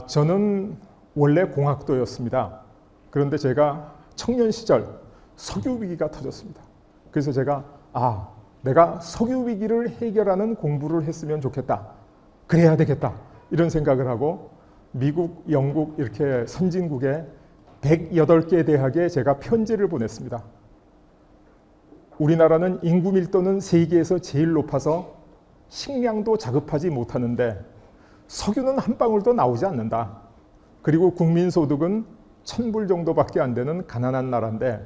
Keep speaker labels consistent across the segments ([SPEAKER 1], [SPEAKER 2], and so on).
[SPEAKER 1] 저는 원래 공학도였습니다. 그런데 제가 청년 시절 석유 위기가 터졌습니다. 그래서 제가 내가 석유 위기를 해결하는 공부를 했으면 좋겠다. 그래야 되겠다. 이런 생각을 하고 미국, 영국 이렇게 선진국의 108개 대학에 제가 편지를 보냈습니다. 우리나라는 인구 밀도는 세계에서 제일 높아서 식량도 자급하지 못하는데 석유는 한 방울도 나오지 않는다. 그리고 국민소득은 1,000불 정도밖에 안 되는 가난한 나라인데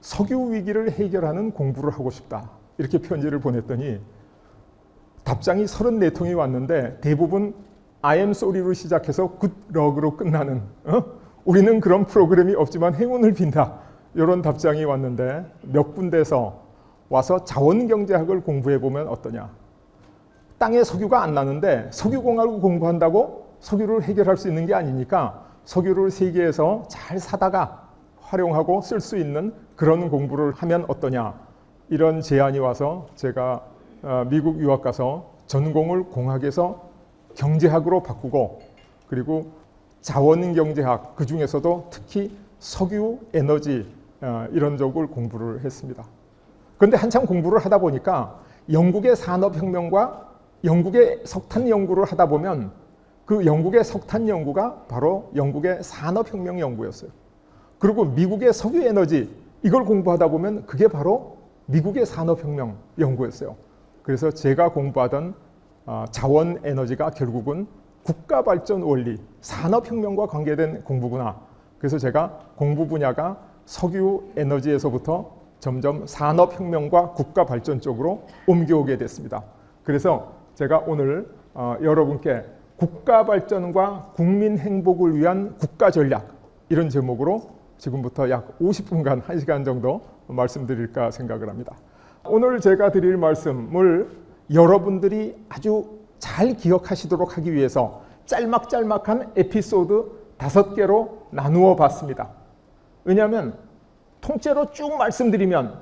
[SPEAKER 1] 석유 위기를 해결하는 공부를 하고 싶다. 이렇게 편지를 보냈더니 답장이 34통이 왔는데 대부분 I am sorry로 시작해서 good luck로 끝나는 우리는 그런 프로그램이 없지만 행운을 빈다. 이런 답장이 왔는데 몇 군데서 와서 자원경제학을 공부해보면 어떠냐. 땅에 석유가 안 나는데 석유공학을 공부한다고 석유를 해결할 수 있는 게 아니니까 석유를 세계에서 잘 사다가 활용하고 쓸 수 있는 그런 공부를 하면 어떠냐. 이런 제안이 와서 제가 미국 유학 가서 전공을 공학에서 경제학으로 바꾸고 그리고 자원경제학 그중에서도 특히 석유, 에너지 이런 쪽을 공부를 했습니다. 그런데 한참 공부를 하다 보니까 영국의 산업혁명과 영국의 석탄 연구를 하다 보면 그 영국의 석탄 연구가 바로 영국의 산업혁명 연구였어요. 그리고 미국의 석유 에너지 이걸 공부하다 보면 그게 바로 미국의 산업혁명 연구였어요. 그래서 제가 공부하던 자원 에너지가 결국은 국가발전 원리, 산업혁명과 관계된 공부구나. 그래서 제가 공부 분야가 석유 에너지에서부터 점점 산업혁명과 국가발전 쪽으로 옮겨오게 됐습니다. 그래서 제가 오늘 여러분께 국가발전과 국민행복을 위한 국가전략 이런 제목으로 지금부터 약 50분간 1시간 정도 말씀드릴까 생각을 합니다. 오늘 제가 드릴 말씀을 여러분들이 아주 잘 기억하시도록 하기 위해서 짤막짤막한 에피소드 5개로 나누어 봤습니다. 왜냐하면 통째로 쭉 말씀드리면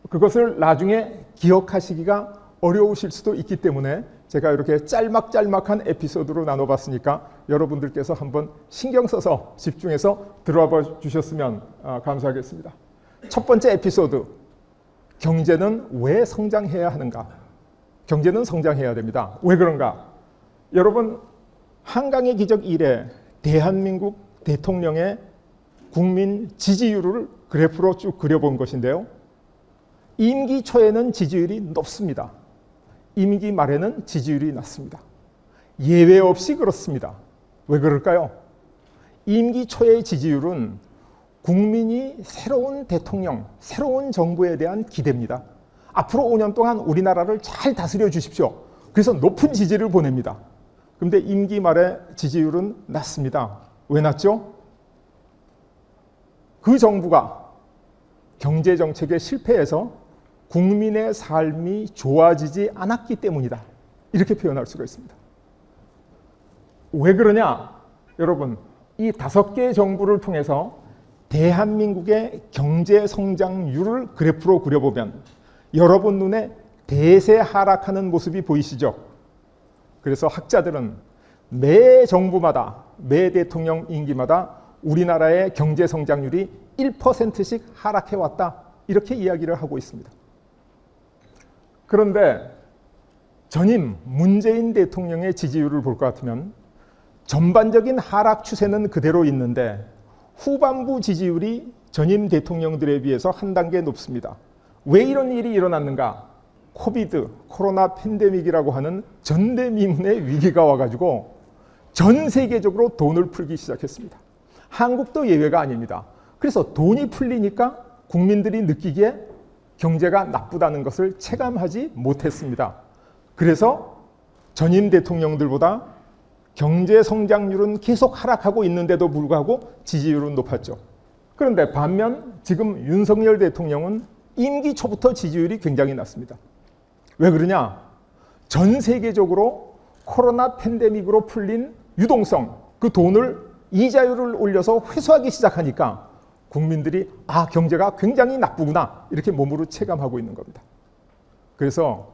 [SPEAKER 1] 그것을 나중에 기억하시기가 어려우실 수도 있기 때문에 제가 이렇게 짤막짤막한 에피소드로 나눠봤으니까 여러분들께서 한번 신경 써서 집중해서 들어봐 주셨으면 감사하겠습니다. 첫 번째 에피소드, 경제는 왜 성장해야 하는가? 경제는 성장해야 됩니다. 왜 그런가? 여러분, 한강의 기적 이래 대한민국 대통령의 국민 지지율을 그래프로 쭉 그려본 것인데요. 임기 초에는 지지율이 높습니다. 임기 말에는 지지율이 낮습니다. 예외 없이 그렇습니다. 왜 그럴까요? 임기 초의 지지율은 국민이 새로운 대통령, 새로운 정부에 대한 기대입니다. 앞으로 5년 동안 우리나라를 잘 다스려 주십시오. 그래서 높은 지지를 보냅니다. 그런데 임기 말에 지지율은 낮습니다. 왜 낮죠? 그 정부가 경제정책에 실패해서 국민의 삶이 좋아지지 않았기 때문이다. 이렇게 표현할 수가 있습니다. 왜 그러냐? 여러분, 이 5개의 정부를 통해서 대한민국의 경제 성장률을 그래프로 그려보면 여러분 눈에 대세 하락하는 모습이 보이시죠? 그래서 학자들은 매 정부마다, 매 대통령 임기마다 우리나라의 경제 성장률이 1%씩 하락해왔다. 이렇게 이야기를 하고 있습니다. 그런데 전임 문재인 대통령의 지지율을 볼 것 같으면 전반적인 하락 추세는 그대로 있는데 후반부 지지율이 전임 대통령들에 비해서 한 단계 높습니다. 왜 이런 일이 일어났는가? 코비드, 코로나 팬데믹이라고 하는 전대미문의 위기가 와가지고 전 세계적으로 돈을 풀기 시작했습니다. 한국도 예외가 아닙니다. 그래서 돈이 풀리니까 국민들이 느끼기에 경제가 나쁘다는 것을 체감하지 못했습니다. 그래서 전임 대통령들보다 경제 성장률은 계속 하락하고 있는데도 불구하고 지지율은 높았죠. 그런데 반면 지금 윤석열 대통령은 임기 초부터 지지율이 굉장히 낮습니다. 왜 그러냐? 전 세계적으로 코로나 팬데믹으로 풀린 유동성, 그 돈을 이자율을 올려서 회수하기 시작하니까 국민들이 경제가 굉장히 나쁘구나 이렇게 몸으로 체감하고 있는 겁니다. 그래서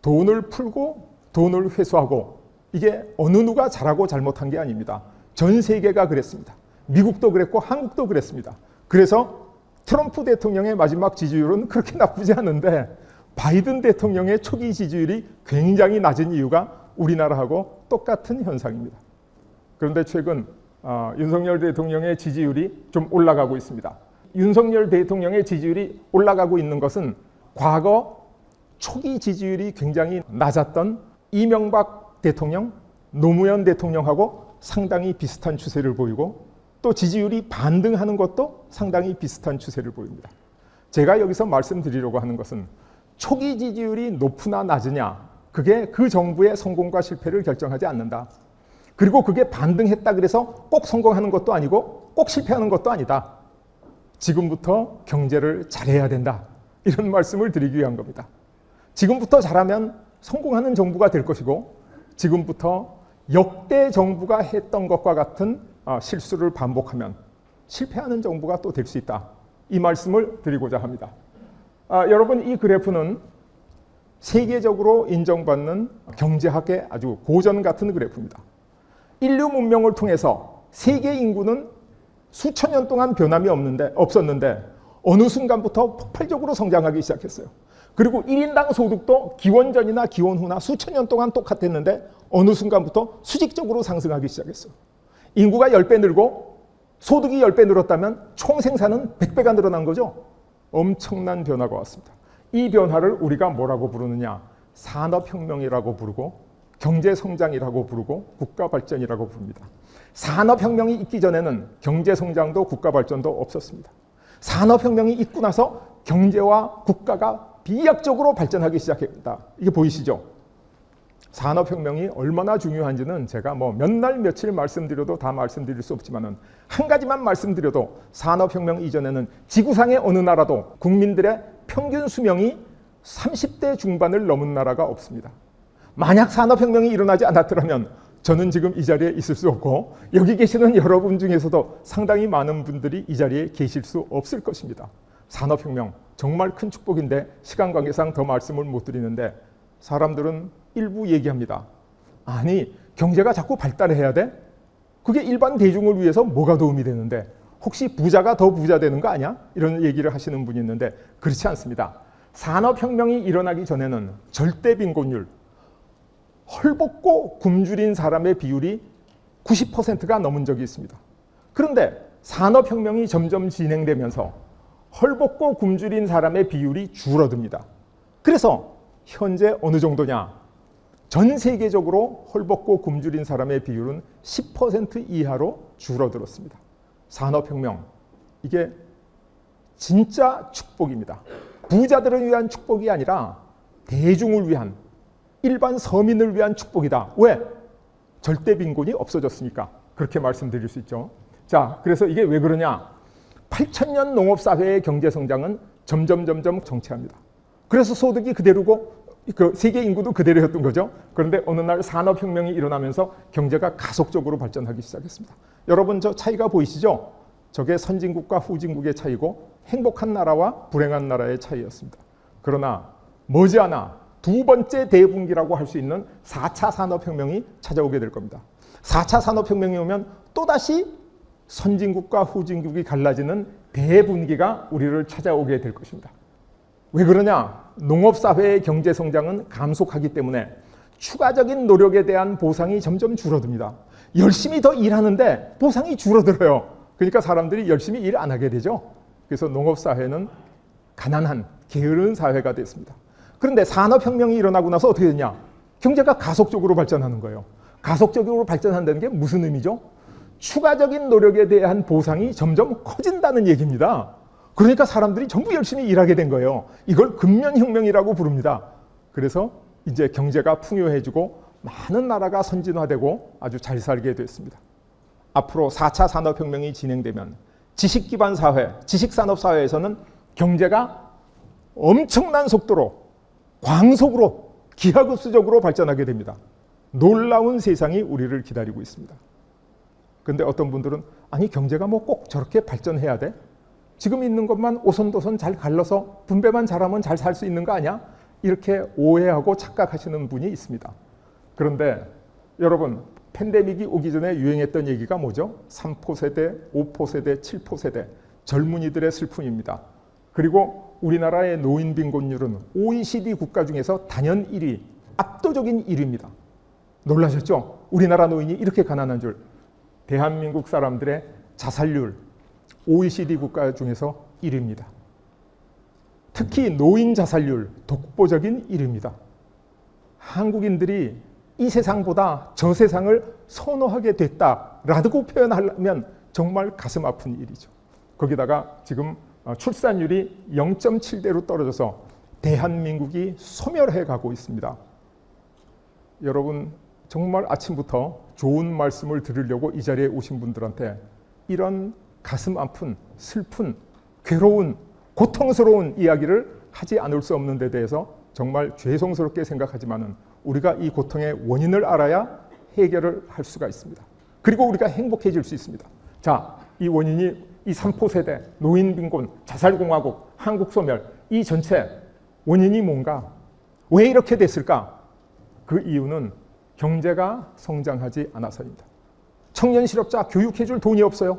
[SPEAKER 1] 돈을 풀고 돈을 회수하고 이게 어느 누가 잘하고 잘못한 게 아닙니다. 전 세계가 그랬습니다. 미국도 그랬고 한국도 그랬습니다. 그래서 트럼프 대통령의 마지막 지지율은 그렇게 나쁘지 않은데 바이든 대통령의 초기 지지율이 굉장히 낮은 이유가 우리나라하고 똑같은 현상입니다. 그런데 최근 윤석열 대통령의 지지율이 좀 올라가고 있습니다. 윤석열 대통령의 지지율이 올라가고 있는 것은 과거 초기 지지율이 굉장히 낮았던 이명박 대통령, 노무현 대통령하고 상당히 비슷한 추세를 보이고 또 지지율이 반등하는 것도 상당히 비슷한 추세를 보입니다. 제가 여기서 말씀드리려고 하는 것은 초기 지지율이 높으나 낮으냐, 그게 그 정부의 성공과 실패를 결정하지 않는다. 그리고 그게 반등했다 그래서 꼭 성공하는 것도 아니고 꼭 실패하는 것도 아니다. 지금부터 경제를 잘해야 된다. 이런 말씀을 드리기 위한 겁니다. 지금부터 잘하면 성공하는 정부가 될 것이고 지금부터 역대 정부가 했던 것과 같은 실수를 반복하면 실패하는 정부가 또 될 수 있다. 이 말씀을 드리고자 합니다. 여러분, 이 그래프는 세계적으로 인정받는 경제학의 아주 고전 같은 그래프입니다. 인류 문명을 통해서 세계 인구는 수천 년 동안 변함이 없었는데 어느 순간부터 폭발적으로 성장하기 시작했어요. 그리고 1인당 소득도 기원전이나 기원 후나 수천 년 동안 똑같았는데 어느 순간부터 수직적으로 상승하기 시작했어요. 인구가 10배 늘고 소득이 10배 늘었다면 총 생산은 100배가 늘어난 거죠. 엄청난 변화가 왔습니다. 이 변화를 우리가 뭐라고 부르느냐? 산업혁명이라고 부르고 경제성장이라고 부르고 국가발전이라고 부릅니다. 산업혁명이 있기 전에는 경제성장도 국가발전도 없었습니다. 산업혁명이 있고 나서 경제와 국가가 비약적으로 발전하기 시작했다. 이게 보이시죠? 산업혁명이 얼마나 중요한지는 제가 몇 날 며칠 말씀드려도 다 말씀드릴 수 없지만은 한 가지만 말씀드려도 산업혁명 이전에는 지구상의 어느 나라도 국민들의 평균 수명이 30대 중반을 넘은 나라가 없습니다. 만약 산업혁명이 일어나지 않았더라면 저는 지금 이 자리에 있을 수 없고 여기 계시는 여러분 중에서도 상당히 많은 분들이 이 자리에 계실 수 없을 것입니다. 산업혁명 정말 큰 축복인데 시간 관계상 더 말씀을 못 드리는데 사람들은 일부 얘기합니다. 아니, 경제가 자꾸 발달해야 돼? 그게 일반 대중을 위해서 뭐가 도움이 되는데 혹시 부자가 더 부자 되는 거 아니야? 이런 얘기를 하시는 분이 있는데 그렇지 않습니다. 산업혁명이 일어나기 전에는 절대 빈곤율, 헐벗고 굶주린 사람의 비율이 90%가 넘은 적이 있습니다. 그런데 산업혁명이 점점 진행되면서 헐벗고 굶주린 사람의 비율이 줄어듭니다. 그래서 현재 어느 정도냐? 전 세계적으로 헐벗고 굶주린 사람의 비율은 10% 이하로 줄어들었습니다. 산업혁명, 이게 진짜 축복입니다. 부자들을 위한 축복이 아니라 대중을 위한, 일반 서민을 위한 축복이다. 왜? 절대 빈곤이 없어졌으니까 그렇게 말씀드릴 수 있죠. 자, 그래서 이게 왜 그러냐? 8000년 농업사회의 경제성장은 점점 정체합니다. 그래서 소득이 그대로고 세계 인구도 그대로였던 거죠. 그런데 어느 날 산업혁명이 일어나면서 경제가 가속적으로 발전하기 시작했습니다. 여러분, 저 차이가 보이시죠? 저게 선진국과 후진국의 차이고 행복한 나라와 불행한 나라의 차이였습니다. 그러나 머지않아 두 번째 대분기라고 할 수 있는 4차 산업혁명이 찾아오게 될 겁니다. 4차 산업혁명이 오면 또다시 선진국과 후진국이 갈라지는 대분기가 우리를 찾아오게 될 것입니다. 왜 그러냐? 농업사회의 경제성장은 감속하기 때문에 추가적인 노력에 대한 보상이 점점 줄어듭니다. 열심히 더 일하는데 보상이 줄어들어요. 그러니까 사람들이 열심히 일 안 하게 되죠. 그래서 농업사회는 가난한, 게으른 사회가 됐습니다. 그런데 산업혁명이 일어나고 나서 어떻게 되냐? 경제가 가속적으로 발전하는 거예요. 가속적으로 발전한다는 게 무슨 의미죠? 추가적인 노력에 대한 보상이 점점 커진다는 얘기입니다. 그러니까 사람들이 전부 열심히 일하게 된 거예요. 이걸 근면혁명이라고 부릅니다. 그래서 이제 경제가 풍요해지고 많은 나라가 선진화되고 아주 잘 살게 됐습니다. 앞으로 4차 산업혁명이 진행되면 지식기반 사회, 지식산업사회에서는 경제가 엄청난 속도로, 광속으로, 기하급수적으로 발전하게 됩니다. 놀라운 세상이 우리를 기다리고 있습니다. 그런데 어떤 분들은 아니, 경제가 꼭 저렇게 발전해야 돼? 지금 있는 것만 오손도손 잘 갈라서 분배만 잘하면 잘 살 수 있는 거 아니야? 이렇게 오해하고 착각하시는 분이 있습니다. 그런데 여러분, 팬데믹이 오기 전에 유행했던 얘기가 뭐죠? 3포 세대, 5포 세대, 7포 세대, 젊은이들의 슬픔입니다. 그리고 우리나라의 노인 빈곤율은 OECD 국가 중에서 단연 1위, 압도적인 1위입니다. 놀라셨죠? 우리나라 노인이 이렇게 가난한 줄. 대한민국 사람들의 자살률 OECD 국가 중에서 1위입니다. 특히 노인 자살률 독보적인 1위입니다. 한국인들이 이 세상보다 저 세상을 선호하게 됐다라고 표현하면 정말 가슴 아픈 일이죠. 거기다가 지금 출산율이 0.7대로 떨어져서 대한민국이 소멸해 가고 있습니다. 여러분 정말 아침부터 좋은 말씀을 들으려고 이 자리에 오신 분들한테 이런 가슴 아픈, 슬픈, 괴로운, 고통스러운 이야기를 하지 않을 수 없는 데 대해서 정말 죄송스럽게 생각하지만은 우리가 이 고통의 원인을 알아야 해결을 할 수가 있습니다. 그리고 우리가 행복해질 수 있습니다. 자, 이 원인이 이 3포 세대, 노인 빈곤, 자살공화국, 한국 소멸, 이 전체 원인이 뭔가? 왜 이렇게 됐을까? 그 이유는 경제가 성장하지 않아서입니다. 청년 실업자 교육해줄 돈이 없어요.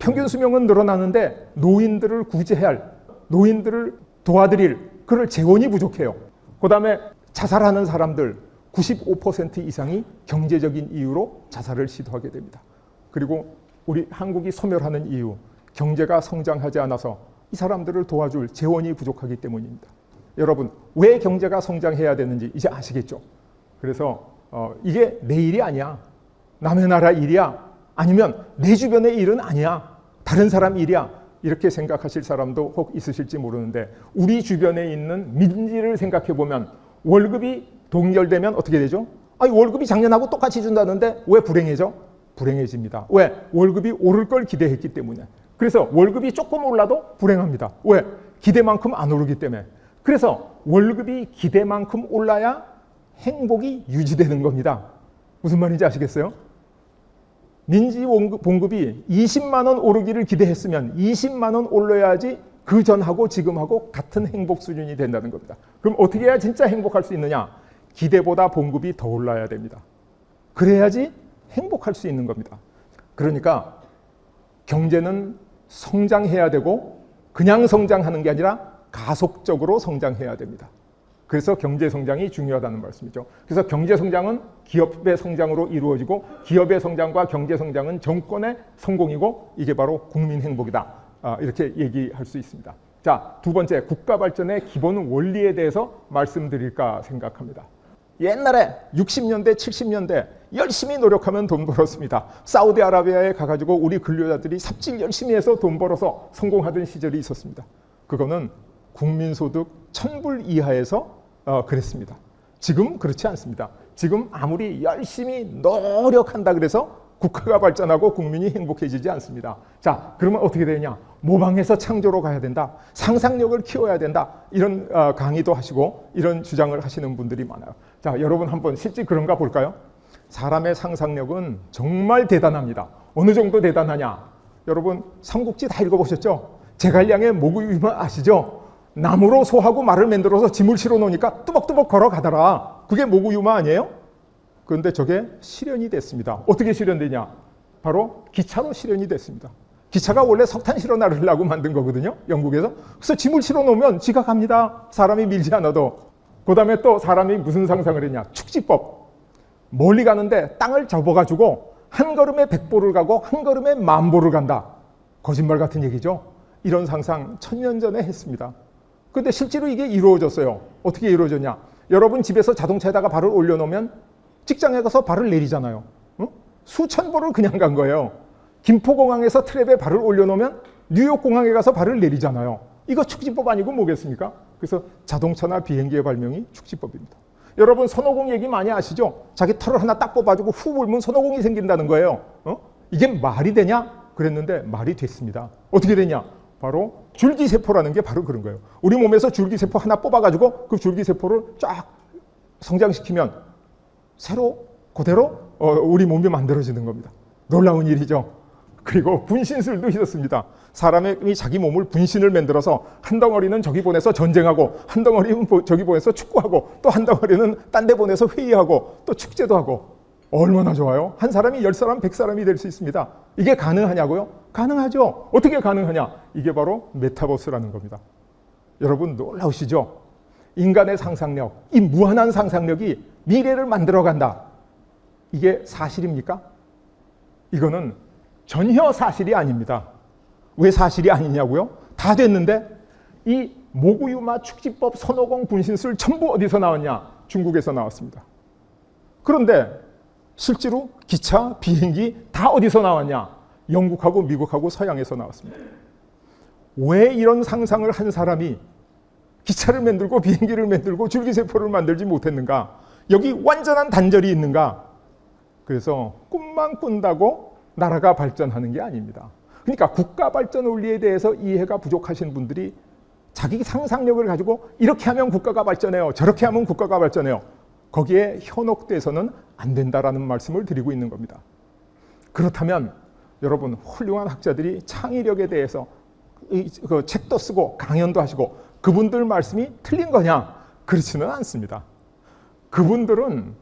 [SPEAKER 1] 평균 수명은 늘어나는데 노인들을 구제해야 할, 노인들을 도와드릴 그럴 재원이 부족해요. 그 다음에 자살하는 사람들 95% 이상이 경제적인 이유로 자살을 시도하게 됩니다. 그리고 우리 한국이 소멸하는 이유, 경제가 성장하지 않아서 이 사람들을 도와줄 재원이 부족하기 때문입니다. 여러분, 왜 경제가 성장해야 되는지 이제 아시겠죠? 그래서 이게 내 일이 아니야. 남의 나라 일이야. 아니면 내 주변의 일은 아니야. 다른 사람 일이야. 이렇게 생각하실 사람도 혹 있으실지 모르는데 우리 주변에 있는 민지를 생각해 보면 월급이 동결되면 어떻게 되죠? 아니, 월급이 작년하고 똑같이 준다는데 왜 불행해져? 불행해집니다. 왜? 월급이 오를 걸 기대했기 때문에. 그래서 월급이 조금 올라도 불행합니다. 왜? 기대만큼 안 오르기 때문에. 그래서 월급이 기대만큼 올라야 행복이 유지되는 겁니다. 무슨 말인지 아시겠어요? 민지 봉급이 20만 원 오르기를 기대했으면 20만 원 올려야지 그 전하고 지금하고 같은 행복 수준이 된다는 겁니다. 그럼 어떻게 해야 진짜 행복할 수 있느냐? 기대보다 봉급이 더 올라야 됩니다. 그래야지 행복할 수 있는 겁니다. 그러니까 경제는 성장해야 되고 그냥 성장하는 게 아니라 가속적으로 성장해야 됩니다. 그래서 경제 성장이 중요하다는 말씀이죠. 그래서 경제 성장은 기업의 성장으로 이루어지고 기업의 성장과 경제 성장은 정권의 성공이고 이게 바로 국민 행복이다. 이렇게 얘기할 수 있습니다. 자, 두 번째, 국가 발전의 기본 원리에 대해서 말씀드릴까 생각합니다. 옛날에 60년대, 70년대 열심히 노력하면 돈 벌었습니다. 사우디아라비아에 가가지고 우리 근로자들이 삽질 열심히 해서 돈 벌어서 성공하던 시절이 있었습니다. 그거는 국민소득 1000불 이하에서 그랬습니다. 지금 그렇지 않습니다. 지금 아무리 열심히 노력한다 그래서 국가가 발전하고 국민이 행복해지지 않습니다. 자, 그러면 어떻게 되냐? 모방해서 창조로 가야 된다. 상상력을 키워야 된다. 이런 강의도 하시고 이런 주장을 하시는 분들이 많아요. 자, 여러분 한번 실제 그런가 볼까요? 사람의 상상력은 정말 대단합니다. 어느 정도 대단하냐? 여러분 삼국지 다 읽어보셨죠? 제갈량의 모구유만 아시죠? 나무로 소하고 말을 만들어서 짐을 실어 놓으니까 뚜벅뚜벅 걸어가더라. 그게 모구유마 아니에요? 그런데 저게 실현이 됐습니다. 어떻게 실현되냐? 바로 기차로 실현이 됐습니다. 기차가 원래 석탄 실어 나르려고 만든 거거든요. 영국에서. 그래서 짐을 실어 놓으면 지가 갑니다. 사람이 밀지 않아도. 그 다음에 또 사람이 무슨 상상을 했냐? 축지법. 멀리 가는데 땅을 접어가지고 한 걸음에 100보를 가고 한 걸음에 10,000보를 간다. 거짓말 같은 얘기죠. 이런 상상 1000년 전에 했습니다. 근데 실제로 이게 이루어졌어요. 어떻게 이루어졌냐? 여러분 집에서 자동차에다가 발을 올려놓으면 직장에 가서 발을 내리잖아요. 수천 보를 그냥 간 거예요. 김포공항에서 트랩에 발을 올려놓으면 뉴욕공항에 가서 발을 내리잖아요. 이거 축지법 아니고 뭐겠습니까? 그래서 자동차나 비행기의 발명이 축지법입니다. 여러분 손오공 얘기 많이 아시죠? 자기 털을 하나 딱 뽑아주고 후 불면 손오공이 생긴다는 거예요. 이게 말이 되냐? 그랬는데 말이 됐습니다. 어떻게 되냐? 바로 줄기세포라는 게 바로 그런 거예요. 우리 몸에서 줄기세포 하나 뽑아가지고 그 줄기세포를 쫙 성장시키면 새로 그대로 우리 몸이 만들어지는 겁니다. 놀라운 일이죠. 그리고 분신술도 있었습니다. 사람이 자기 몸을 분신을 만들어서 한 덩어리는 저기 보내서 전쟁하고 한 덩어리는 저기 보내서 축구하고 또 한 덩어리는 딴 데 보내서 회의하고 또 축제도 하고 얼마나 좋아요? 한 사람이 10사람, 100사람이 될 수 있습니다. 이게 가능하냐고요? 가능하죠. 어떻게 가능하냐? 이게 바로 메타버스라는 겁니다. 여러분 놀라우시죠? 인간의 상상력, 이 무한한 상상력이 미래를 만들어간다. 이게 사실입니까? 이거는 전혀 사실이 아닙니다. 왜 사실이 아니냐고요? 다 됐는데 이 모구유마 축지법 선호공 분신술 전부 어디서 나왔냐? 중국에서 나왔습니다. 그런데 실제로 기차, 비행기 다 어디서 나왔냐? 영국하고 미국하고 서양에서 나왔습니다. 왜 이런 상상을 한 사람이 기차를 만들고 비행기를 만들고 줄기세포를 만들지 못했는가? 여기 완전한 단절이 있는가? 그래서 꿈만 꾼다고 나라가 발전하는 게 아닙니다. 그러니까 국가 발전 원리에 대해서 이해가 부족하신 분들이 자기 상상력을 가지고 이렇게 하면 국가가 발전해요. 저렇게 하면 국가가 발전해요. 거기에 현혹돼서는 안 된다라는 말씀을 드리고 있는 겁니다. 그렇다면 여러분 훌륭한 학자들이 창의력에 대해서 그 책도 쓰고 강연도 하시고 그분들 말씀이 틀린 거냐? 그렇지는 않습니다. 그분들은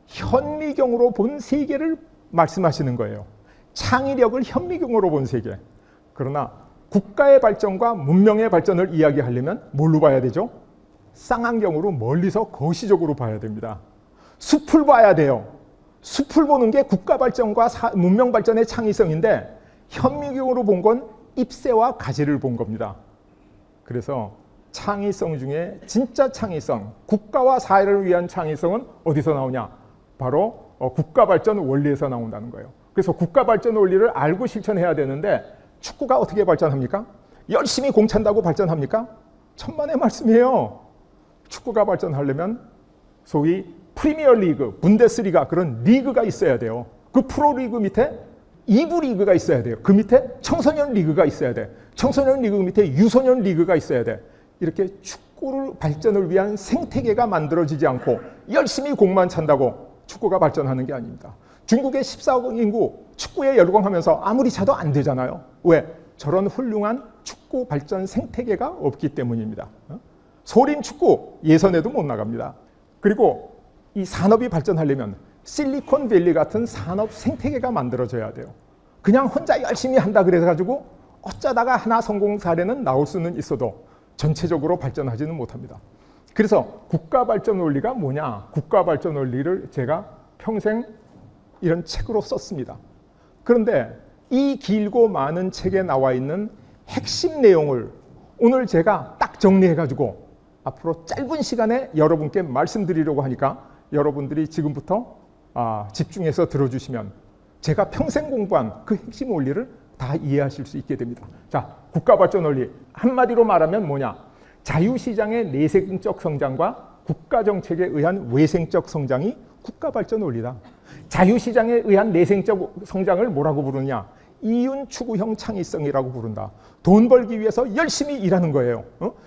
[SPEAKER 1] 현미경으로 본 세계를 말씀하시는 거예요. 창의력을 현미경으로 본 세계. 그러나 국가의 발전과 문명의 발전을 이야기하려면 뭘로 봐야 되죠? 쌍안경으로 멀리서 거시적으로 봐야 됩니다. 숲을 봐야 돼요. 숲을 보는 게 국가 발전과 문명 발전의 창의성인데 현미경으로 본 건 잎새와 가지를 본 겁니다. 그래서 창의성 중에 진짜 창의성, 국가와 사회를 위한 창의성은 어디서 나오냐? 바로 국가 발전 원리에서 나온다는 거예요. 그래서 국가 발전 원리를 알고 실천해야 되는데 축구가 어떻게 발전합니까? 열심히 공 찬다고 발전합니까? 천만의 말씀이에요. 축구가 발전하려면 소위 프리미어 리그, 분데스리가 그런 리그가 있어야 돼요. 그 프로리그 밑에 2부 리그가 있어야 돼요. 그 밑에 청소년 리그가 있어야 돼. 청소년 리그 밑에 유소년 리그가 있어야 돼. 이렇게 축구를 발전을 위한 생태계가 만들어지지 않고 열심히 공만 찬다고 축구가 발전하는 게 아닙니다. 중국의 14억 인구 축구에 열광하면서 아무리 차도 안 되잖아요. 왜? 저런 훌륭한 축구 발전 생태계가 없기 때문입니다. 소림 축구 예선에도 못 나갑니다. 그리고 이 산업이 발전하려면 실리콘밸리 같은 산업 생태계가 만들어져야 돼요. 그냥 혼자 열심히 한다 그래가지고 어쩌다가 하나 성공 사례는 나올 수는 있어도 전체적으로 발전하지는 못합니다. 그래서 국가 발전 원리가 뭐냐? 국가 발전 원리를 제가 평생 이런 책으로 썼습니다. 그런데 이 길고 많은 책에 나와 있는 핵심 내용을 오늘 제가 딱 정리해가지고 앞으로 짧은 시간에 여러분께 말씀드리려고 하니까 여러분들이 지금부터 집중해서 들어주시면 제가 평생 공부한 그 핵심 원리를 다 이해하실 수 있게 됩니다. 자, 국가발전 원리 한마디로 말하면 뭐냐? 자유시장의 내생적 성장과 국가정책에 의한 외생적 성장이 국가발전 원리다. 자유시장에 의한 내생적 성장을 뭐라고 부르냐? 이윤 추구형 창의성이라고 부른다. 돈 벌기 위해서 열심히 일하는 거예요.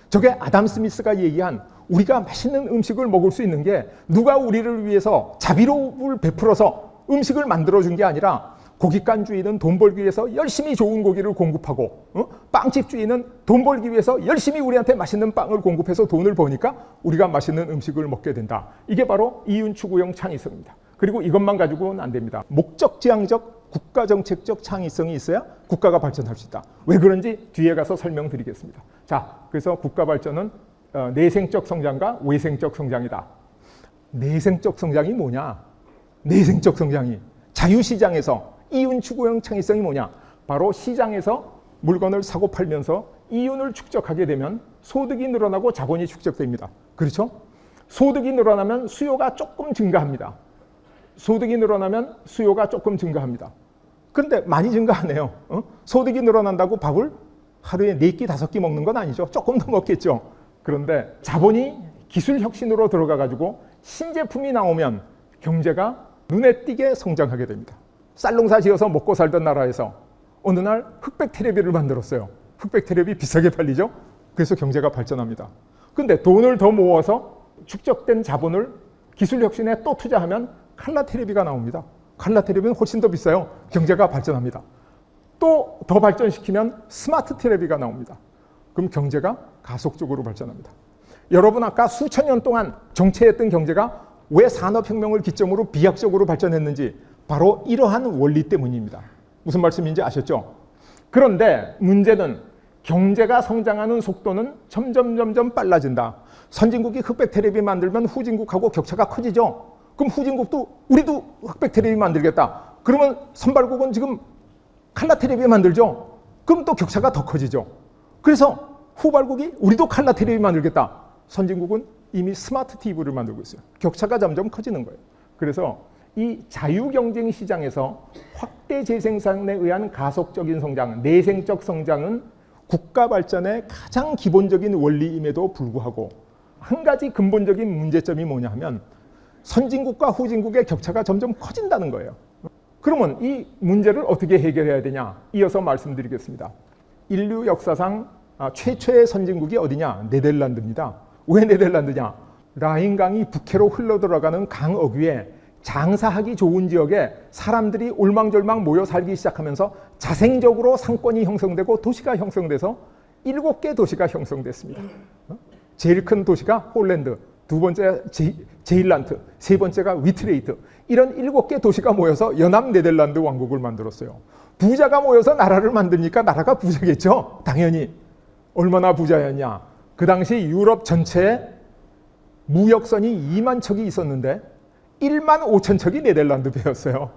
[SPEAKER 1] 저게 아담 스미스가 얘기한 우리가 맛있는 음식을 먹을 수 있는 게 누가 우리를 위해서 자비로움을 베풀어서 음식을 만들어준 게 아니라 고깃간 주인은 돈 벌기 위해서 열심히 좋은 고기를 공급하고 빵집 주인은 돈 벌기 위해서 열심히 우리한테 맛있는 빵을 공급해서 돈을 버니까 우리가 맛있는 음식을 먹게 된다. 이게 바로 이윤 추구형 창의성입니다. 그리고 이것만 가지고는 안 됩니다. 목적지향적 국가정책적 창의성이 있어야 국가가 발전할 수 있다. 왜 그런지 뒤에 가서 설명드리겠습니다. 자, 그래서 국가 발전은 내생적 성장과 외생적 성장이다. 내생적 성장이 뭐냐? 내생적 성장이 자유시장에서 이윤 추구형 창의성이 뭐냐? 바로 시장에서 물건을 사고 팔면서 이윤을 축적하게 되면 소득이 늘어나고 자본이 축적됩니다. 그렇죠? 소득이 늘어나면 수요가 조금 증가합니다. 소득이 늘어나면 수요가 조금 증가합니다. 그런데 많이 증가하네요. 소득이 늘어난다고 밥을 하루에 4끼, 5끼 먹는 건 아니죠. 조금 더 먹겠죠. 그런데 자본이 기술 혁신으로 들어가가지고 신제품이 나오면 경제가 눈에 띄게 성장하게 됩니다. 쌀농사 지어서 먹고 살던 나라에서 어느 날 흑백 테레비를 만들었어요. 흑백 테레비 비싸게 팔리죠. 그래서 경제가 발전합니다. 근데 돈을 더 모아서 축적된 자본을 기술 혁신에 또 투자하면 칼라 테레비가 나옵니다. 칼라 테레비는 훨씬 더 비싸요. 경제가 발전합니다. 또 더 발전시키면 스마트 테레비가 나옵니다. 그럼 경제가 가속적으로 발전합니다. 여러분 아까 수천 년 동안 정체했던 경제가 왜 산업혁명을 기점으로 비약적으로 발전했는지 바로 이러한 원리 때문입니다. 무슨 말씀인지 아셨죠? 그런데 문제는 경제가 성장하는 속도는 점점 빨라진다. 선진국이 흑백 테레비 만들면 후진국하고 격차가 커지죠. 그럼 후진국도 우리도 흑백 테레비 만들겠다. 그러면 선발국은 지금 칼라 테레비 만들죠. 그럼 또 격차가 더 커지죠. 그래서 후발국이 우리도 칼라 테레비 만들겠다. 선진국은 이미 스마트 TV를 만들고 있어요. 격차가 점점 커지는 거예요. 그래서 이 자유경쟁 시장에서 확대 재생산에 의한 가속적인 성장, 내생적 성장은 국가 발전의 가장 기본적인 원리임에도 불구하고 한 가지 근본적인 문제점이 뭐냐 하면 선진국과 후진국의 격차가 점점 커진다는 거예요. 그러면 이 문제를 어떻게 해결해야 되냐? 이어서 말씀드리겠습니다. 인류 역사상 최초의 선진국이 어디냐? 네덜란드입니다. 왜 네덜란드냐? 라인강이 북해로 흘러들어가는 강 어귀에 장사하기 좋은 지역에 사람들이 올망졸망 모여 살기 시작하면서 자생적으로 상권이 형성되고 도시가 형성돼서 7개 도시가 형성됐습니다. 제일 큰 도시가 홀랜드, 두 번째 제일란트, 세 번째가 위트레이트. 이런 7개 도시가 모여서 연합 네덜란드 왕국을 만들었어요. 부자가 모여서 나라를 만드니까 나라가 부자겠죠. 당연히. 얼마나 부자였냐. 그 당시 유럽 전체에 무역선이 2만 척이 있었는데 1만 5천 척이 네덜란드 배였어요.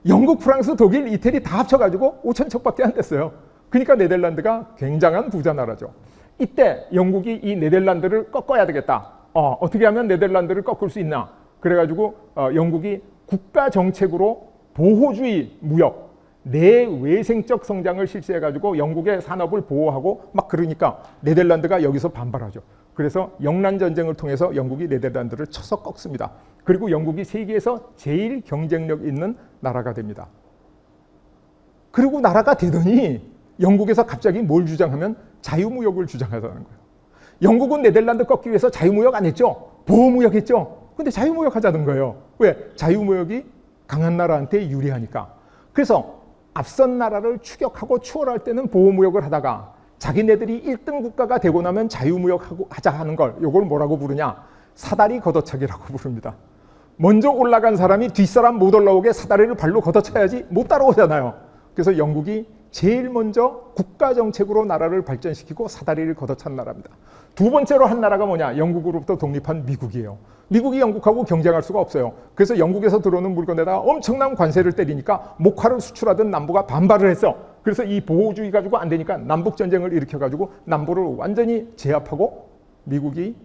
[SPEAKER 1] 영국, 프랑스, 독일, 이태리 다 합쳐가지고 5천 척밖에 안 됐어요. 그러니까 네덜란드가 굉장한 부자 나라죠. 이때 영국이 이 네덜란드를 꺾어야 되겠다. 어떻게 하면 네덜란드를 꺾을 수 있나? 그래가지고 영국이 국가 정책으로 보호주의 무역, 내외생적 성장을 실시해가지고 영국의 산업을 보호하고 막 그러니까 네덜란드가 여기서 반발하죠. 그래서 영란전쟁을 통해서 영국이 네덜란드를 쳐서 꺾습니다. 그리고 영국이 세계에서 제일 경쟁력 있는 나라가 됩니다. 그리고 나라가 되더니 영국에서 갑자기 뭘 주장하면 자유무역을 주장하자는 거예요. 영국은 네덜란드 꺾기 위해서 자유무역 안 했죠? 보호무역 했죠? 근데 자유무역 하자는 거예요. 왜? 자유무역이 강한 나라한테 유리하니까. 그래서 앞선 나라를 추격하고 추월할 때는 보호무역을 하다가 자기네들이 1등 국가가 되고 나면 자유무역하고 하자 하는 걸 이걸 뭐라고 부르냐? 사다리 걷어차기라고 부릅니다. 먼저 올라간 사람이 뒷사람 못 올라오게 사다리를 발로 걷어차야지 못 따라오잖아요. 그래서 영국이 제일 먼저 국가 정책으로 나라를 발전시키고 사다리를 걷어찬 나라입니다. 두 번째로 한 나라가 뭐냐? 영국으로부터 독립한 미국이에요. 미국이 영국하고 경쟁할 수가 없어요. 그래서 영국에서 들어오는 물건에다가 엄청난 관세를 때리니까 목화를 수출하던 남부가 반발을 했어. 그래서 이 보호주의 가지고 안 되니까 남북전쟁을 일으켜가지고 남부를 완전히 제압하고 미국이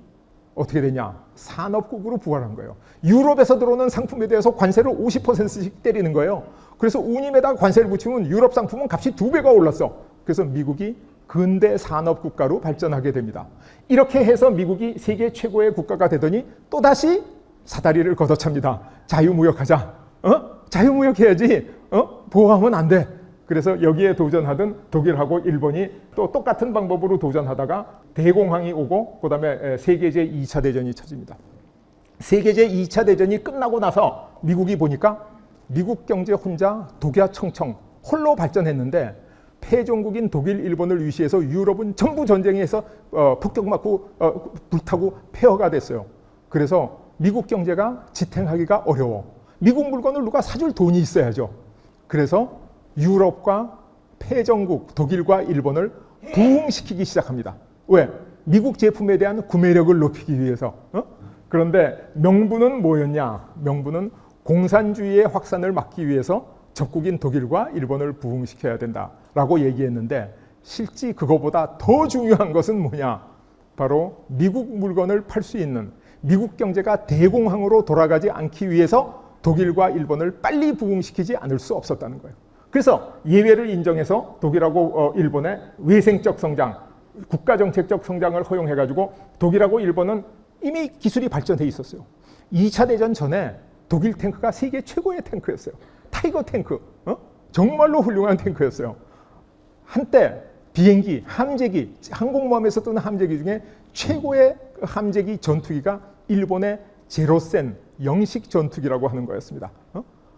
[SPEAKER 1] 어떻게 되냐? 산업국으로 부활한 거예요. 유럽에서 들어오는 상품에 대해서 관세를 50%씩 때리는 거예요. 그래서 운임에다가 관세를 붙이면 유럽 상품은 값이 2배가 올랐어. 그래서 미국이 근대 산업국가로 발전하게 됩니다. 이렇게 해서 미국이 세계 최고의 국가가 되더니 또다시 사다리를 걷어찹니다. 자유무역하자. 자유무역해야지. 보호하면 안 돼. 그래서 여기에 도전하던 독일하고 일본이 또 똑같은 방법으로 도전하다가 대공황이 오고 그다음에 세계제 2차 대전이 쳐집니다. 세계제 2차 대전이 끝나고 나서 미국이 보니까 미국 경제 혼자 독야청청 홀로 발전했는데 패종국인 독일, 일본을 위시해서 유럽은 전부 전쟁에서 폭격맞고 불타고 폐허가 됐어요. 그래서 미국 경제가 지탱하기가 어려워. 미국 물건을 누가 사줄 돈이 있어야죠. 그래서 유럽과 패전국 독일과 일본을 부흥시키기 시작합니다. 왜? 미국 제품에 대한 구매력을 높이기 위해서. 그런데 명분은 뭐였냐? 명분은 공산주의의 확산을 막기 위해서 적국인 독일과 일본을 부흥시켜야 된다라고 얘기했는데 실제 그거보다 더 중요한 것은 뭐냐? 바로 미국 물건을 팔 수 있는 미국 경제가 대공황으로 돌아가지 않기 위해서 독일과 일본을 빨리 부흥시키지 않을 수 없었다는 거예요. 그래서 예외를 인정해서 독일하고 일본의 외생적 성장, 국가정책적 성장을 허용해가지고 독일하고 일본은 이미 기술이 발전해 있었어요. 2차 대전 전에 독일 탱크가 세계 최고의 탱크였어요. 타이거 탱크. 정말로 훌륭한 탱크였어요. 한때 비행기, 함재기, 항공모함에서 뜨는 함재기 중에 최고의 함재기 전투기가 일본의 제로센 영식 전투기라고 하는 거였습니다.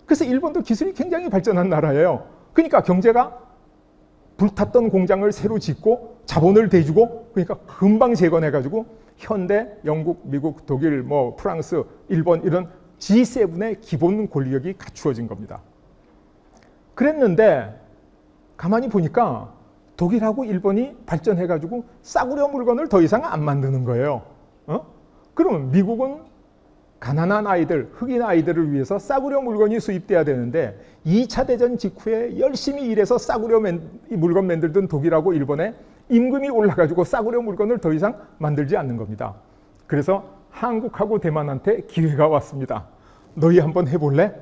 [SPEAKER 1] 그래서 일본도 기술이 굉장히 발전한 나라예요. 그러니까 경제가 불탔던 공장을 새로 짓고 자본을 대주고 그러니까 금방 재건해가지고 현대 영국, 미국, 독일, 프랑스, 일본 이런 G7의 기본 권력이 갖추어진 겁니다. 그랬는데 가만히 보니까 독일하고 일본이 발전해가지고 싸구려 물건을 더 이상 안 만드는 거예요. 그러면 미국은 가난한 아이들, 흑인 아이들을 위해서 싸구려 물건이 수입돼야 되는데 2차 대전 직후에 열심히 일해서 싸구려 물건 만들던 독일하고 일본에 임금이 올라가지고 싸구려 물건을 더 이상 만들지 않는 겁니다. 그래서 한국하고 대만한테 기회가 왔습니다. 너희 한번 해볼래?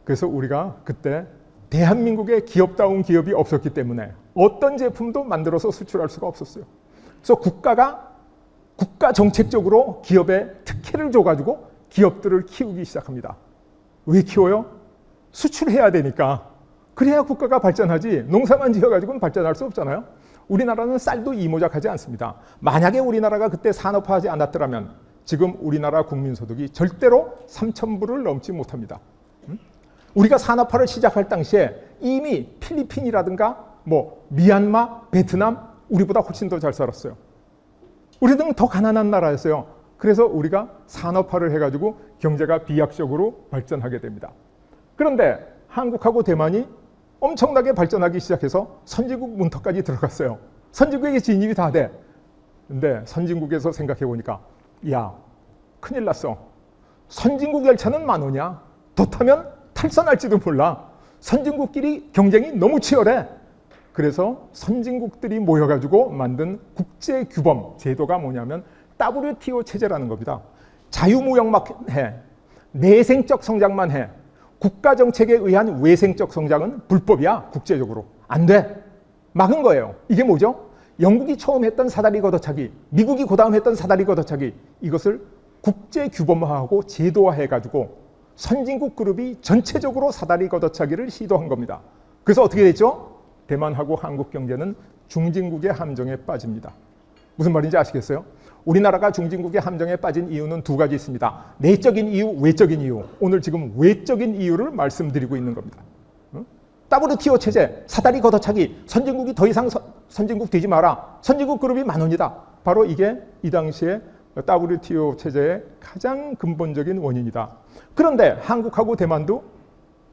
[SPEAKER 1] 그래서 우리가 그때 대한민국에 기업다운 기업이 없었기 때문에 어떤 제품도 만들어서 수출할 수가 없었어요. 그래서 국가 정책적으로 기업에 특혜를 줘가지고 기업들을 키우기 시작합니다. 왜 키워요? 수출해야 되니까. 그래야 국가가 발전하지 농사만 지어가지고는 발전할 수 없잖아요. 우리나라는 쌀도 이모작하지 않습니다. 만약에 우리나라가 그때 산업화하지 않았더라면 지금 우리나라 국민소득이 절대로 3,000불을 넘지 못합니다. 우리가 산업화를 시작할 당시에 이미 필리핀이라든가 미얀마, 베트남 우리보다 훨씬 더 잘 살았어요. 우리는 더 가난한 나라였어요. 그래서 우리가 산업화를 해가지고 경제가 비약적으로 발전하게 됩니다. 그런데 한국하고 대만이 엄청나게 발전하기 시작해서 선진국 문턱까지 들어갔어요. 선진국에 진입이 다 돼. 근데 선진국에서 생각해 보니까 야, 큰일 났어. 선진국 열차는 10,000원이야. 더 타면 탈선할지도 몰라. 선진국끼리 경쟁이 너무 치열해. 그래서 선진국들이 모여가지고 만든 국제규범 제도가 뭐냐면 WTO 체제라는 겁니다. 자유무역만 해. 내생적 성장만 해. 국가 정책에 의한 외생적 성장은 불법이야. 국제적으로. 안 돼. 막은 거예요. 이게 뭐죠? 영국이 처음 했던 사다리 걷어차기, 미국이 그 다음 했던 사다리 걷어차기, 이것을 국제규범화하고 제도화해가지고 선진국 그룹이 전체적으로 사다리 걷어차기를 시도한 겁니다. 그래서 어떻게 됐죠? 대만하고 한국 경제는 중진국의 함정에 빠집니다. 무슨 말인지 아시겠어요? 우리나라가 중진국의 함정에 빠진 이유는 두 가지 있습니다. 내적인 이유, 외적인 이유. 오늘 지금 외적인 이유를 말씀드리고 있는 겁니다. WTO 체제, 사다리 걷어차기, 선진국이 더 이상 선진국 되지 마라. 선진국 그룹이 10,000원이다. 바로 이게 이 당시에 WTO 체제의 가장 근본적인 원인이다. 그런데 한국하고 대만도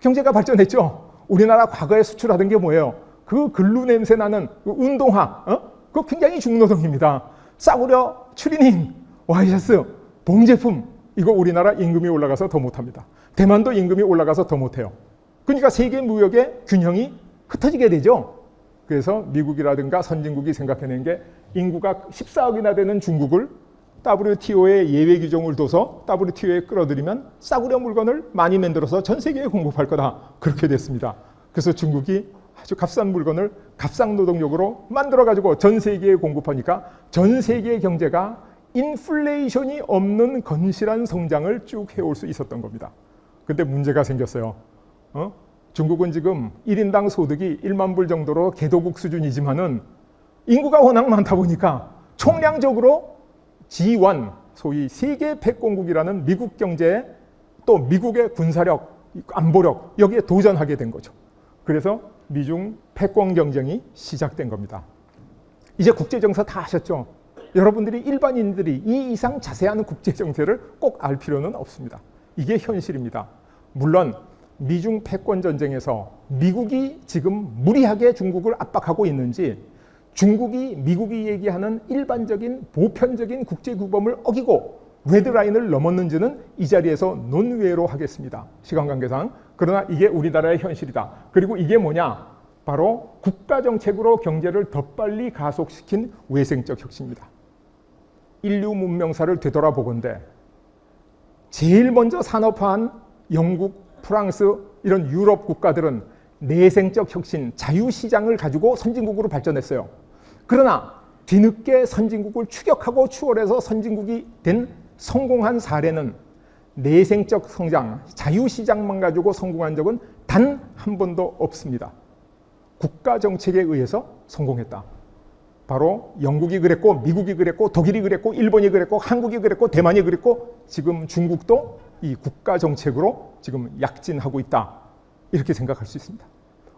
[SPEAKER 1] 경제가 발전했죠. 우리나라 과거에 수출하던 게 뭐예요? 그 근루 냄새 나는 운동화, 그거 굉장히 중노동입니다. 싸구려 추리닝, 와이셔츠, 봉제품, 이거 우리나라 임금이 올라가서 더 못합니다. 대만도 임금이 올라가서 더 못해요. 그러니까 세계 무역의 균형이 흩어지게 되죠. 그래서 미국이라든가 선진국이 생각해낸 게 인구가 14억이나 되는 중국을 WTO에 예외 규정을 둬서 WTO에 끌어들이면 싸구려 물건을 많이 만들어서 전 세계에 공급할 거다. 그렇게 됐습니다. 그래서 중국이 아주 값싼 물건을 값싼 노동력으로 만들어가지고 전 세계에 공급하니까 전 세계 경제가 인플레이션이 없는 건실한 성장을 쭉 해올 수 있었던 겁니다. 근데 문제가 생겼어요. 중국은 지금 1인당 소득이 1만 불 정도로 개도국 수준이지만은 인구가 워낙 많다 보니까 총량적으로 G1, 소위 세계 패권국이라는 미국 경제에 또 미국의 군사력, 안보력 여기에 도전하게 된 거죠. 그래서 미중 패권 경쟁이 시작된 겁니다. 이제 국제정세 다 아셨죠? 여러분들이 일반인들이 이 이상 자세한 국제정세를 꼭 알 필요는 없습니다. 이게 현실입니다. 물론 미중 패권 전쟁에서 미국이 지금 무리하게 중국을 압박하고 있는지 중국이 미국이 얘기하는 일반적인 보편적인 국제규범을 어기고 레드라인을 넘었는지는 이 자리에서 논외로 하겠습니다. 시간 관계상. 그러나 이게 우리나라의 현실이다. 그리고 이게 뭐냐? 바로 국가정책으로 경제를 더 빨리 가속시킨 외생적 혁신입니다. 인류 문명사를 되돌아보건대 제일 먼저 산업화한 영국, 프랑스 이런 유럽 국가들은 내생적 혁신, 자유시장을 가지고 선진국으로 발전했어요. 그러나 뒤늦게 선진국을 추격하고 추월해서 선진국이 된 성공한 사례는 내생적 성장, 자유시장만 가지고 성공한 적은 단 한 번도 없습니다. 국가정책에 의해서 성공했다. 바로 영국이 그랬고 미국이 그랬고 독일이 그랬고 일본이 그랬고 한국이 그랬고 대만이 그랬고 지금 중국도 이 국가정책으로 지금 약진하고 있다. 이렇게 생각할 수 있습니다.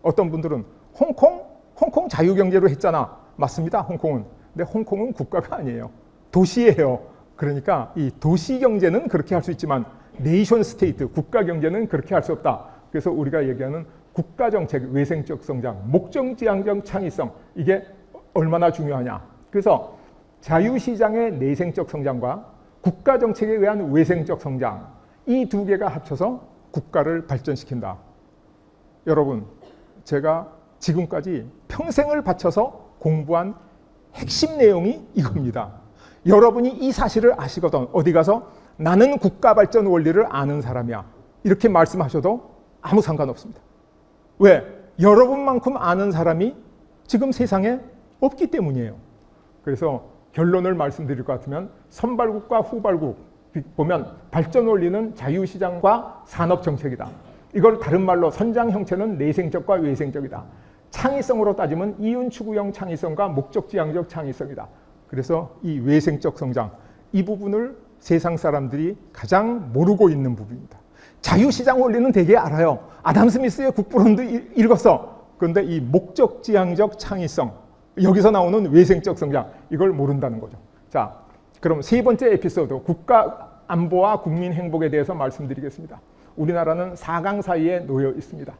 [SPEAKER 1] 어떤 분들은 홍콩 자유경제로 했잖아. 맞습니다. 홍콩은. 근데 홍콩은 국가가 아니에요. 도시예요. 그러니까 이 도시 경제는 그렇게 할 수 있지만 네이션 스테이트, 국가 경제는 그렇게 할 수 없다. 그래서 우리가 얘기하는 국가 정책, 외생적 성장, 목적지향적 창의성, 이게 얼마나 중요하냐. 그래서 자유시장의 내생적 성장과 국가 정책에 의한 외생적 성장, 이 두 개가 합쳐서 국가를 발전시킨다. 여러분, 제가 지금까지 평생을 바쳐서 공부한 핵심 내용이 이겁니다. 여러분이 이 사실을 아시거든 어디 가서 나는 국가 발전 원리를 아는 사람이야 이렇게 말씀하셔도 아무 상관없습니다. 왜? 여러분만큼 아는 사람이 지금 세상에 없기 때문이에요. 그래서 결론을 말씀드릴 것 같으면 선발국과 후발국 보면 발전 원리는 자유시장과 산업정책이다. 이걸 다른 말로 선장 형체는 내생적과 외생적이다. 창의성으로 따지면 이윤추구형 창의성과 목적지향적 창의성이다. 그래서 이 외생적 성장, 이 부분을 세상 사람들이 가장 모르고 있는 부분입니다. 자유시장 원리는 되게 알아요. 아담 스미스의 국부론도 읽었어. 그런데 이 목적지향적 창의성, 여기서 나오는 외생적 성장, 이걸 모른다는 거죠. 자, 그럼 세 번째 에피소드, 국가 안보와 국민 행복에 대해서 말씀드리겠습니다. 우리나라는 4강 사이에 놓여 있습니다.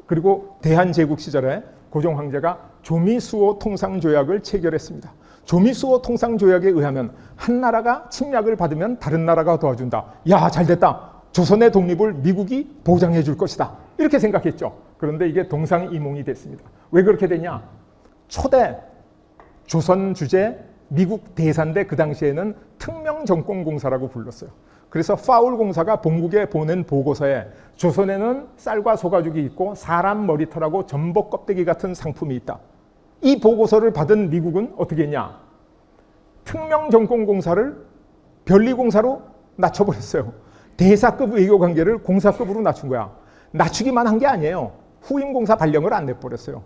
[SPEAKER 1] 그리고 대한제국 시절에 고종 황제가 조미수호 통상조약을 체결했습니다. 조미수호 통상조약에 의하면 한 나라가 침략을 받으면 다른 나라가 도와준다. 야, 잘됐다. 조선의 독립을 미국이 보장해 줄 것이다. 이렇게 생각했죠. 그런데 이게 동상이몽이 됐습니다. 왜 그렇게 되냐? 초대 조선 주재 미국 대산대, 그 당시에는 특명정권공사라고 불렀어요. 그래서 파울 공사가 본국에 보낸 보고서에 조선에는 쌀과 소가죽이 있고 사람 머리털하고 전복 껍데기 같은 상품이 있다. 이 보고서를 받은 미국은 어떻게 했냐? 특명정권공사를 변리공사로 낮춰버렸어요. 대사급 외교관계를 공사급으로 낮춘 거야. 낮추기만 한 게 아니에요. 후임공사 발령을 안 내버렸어요.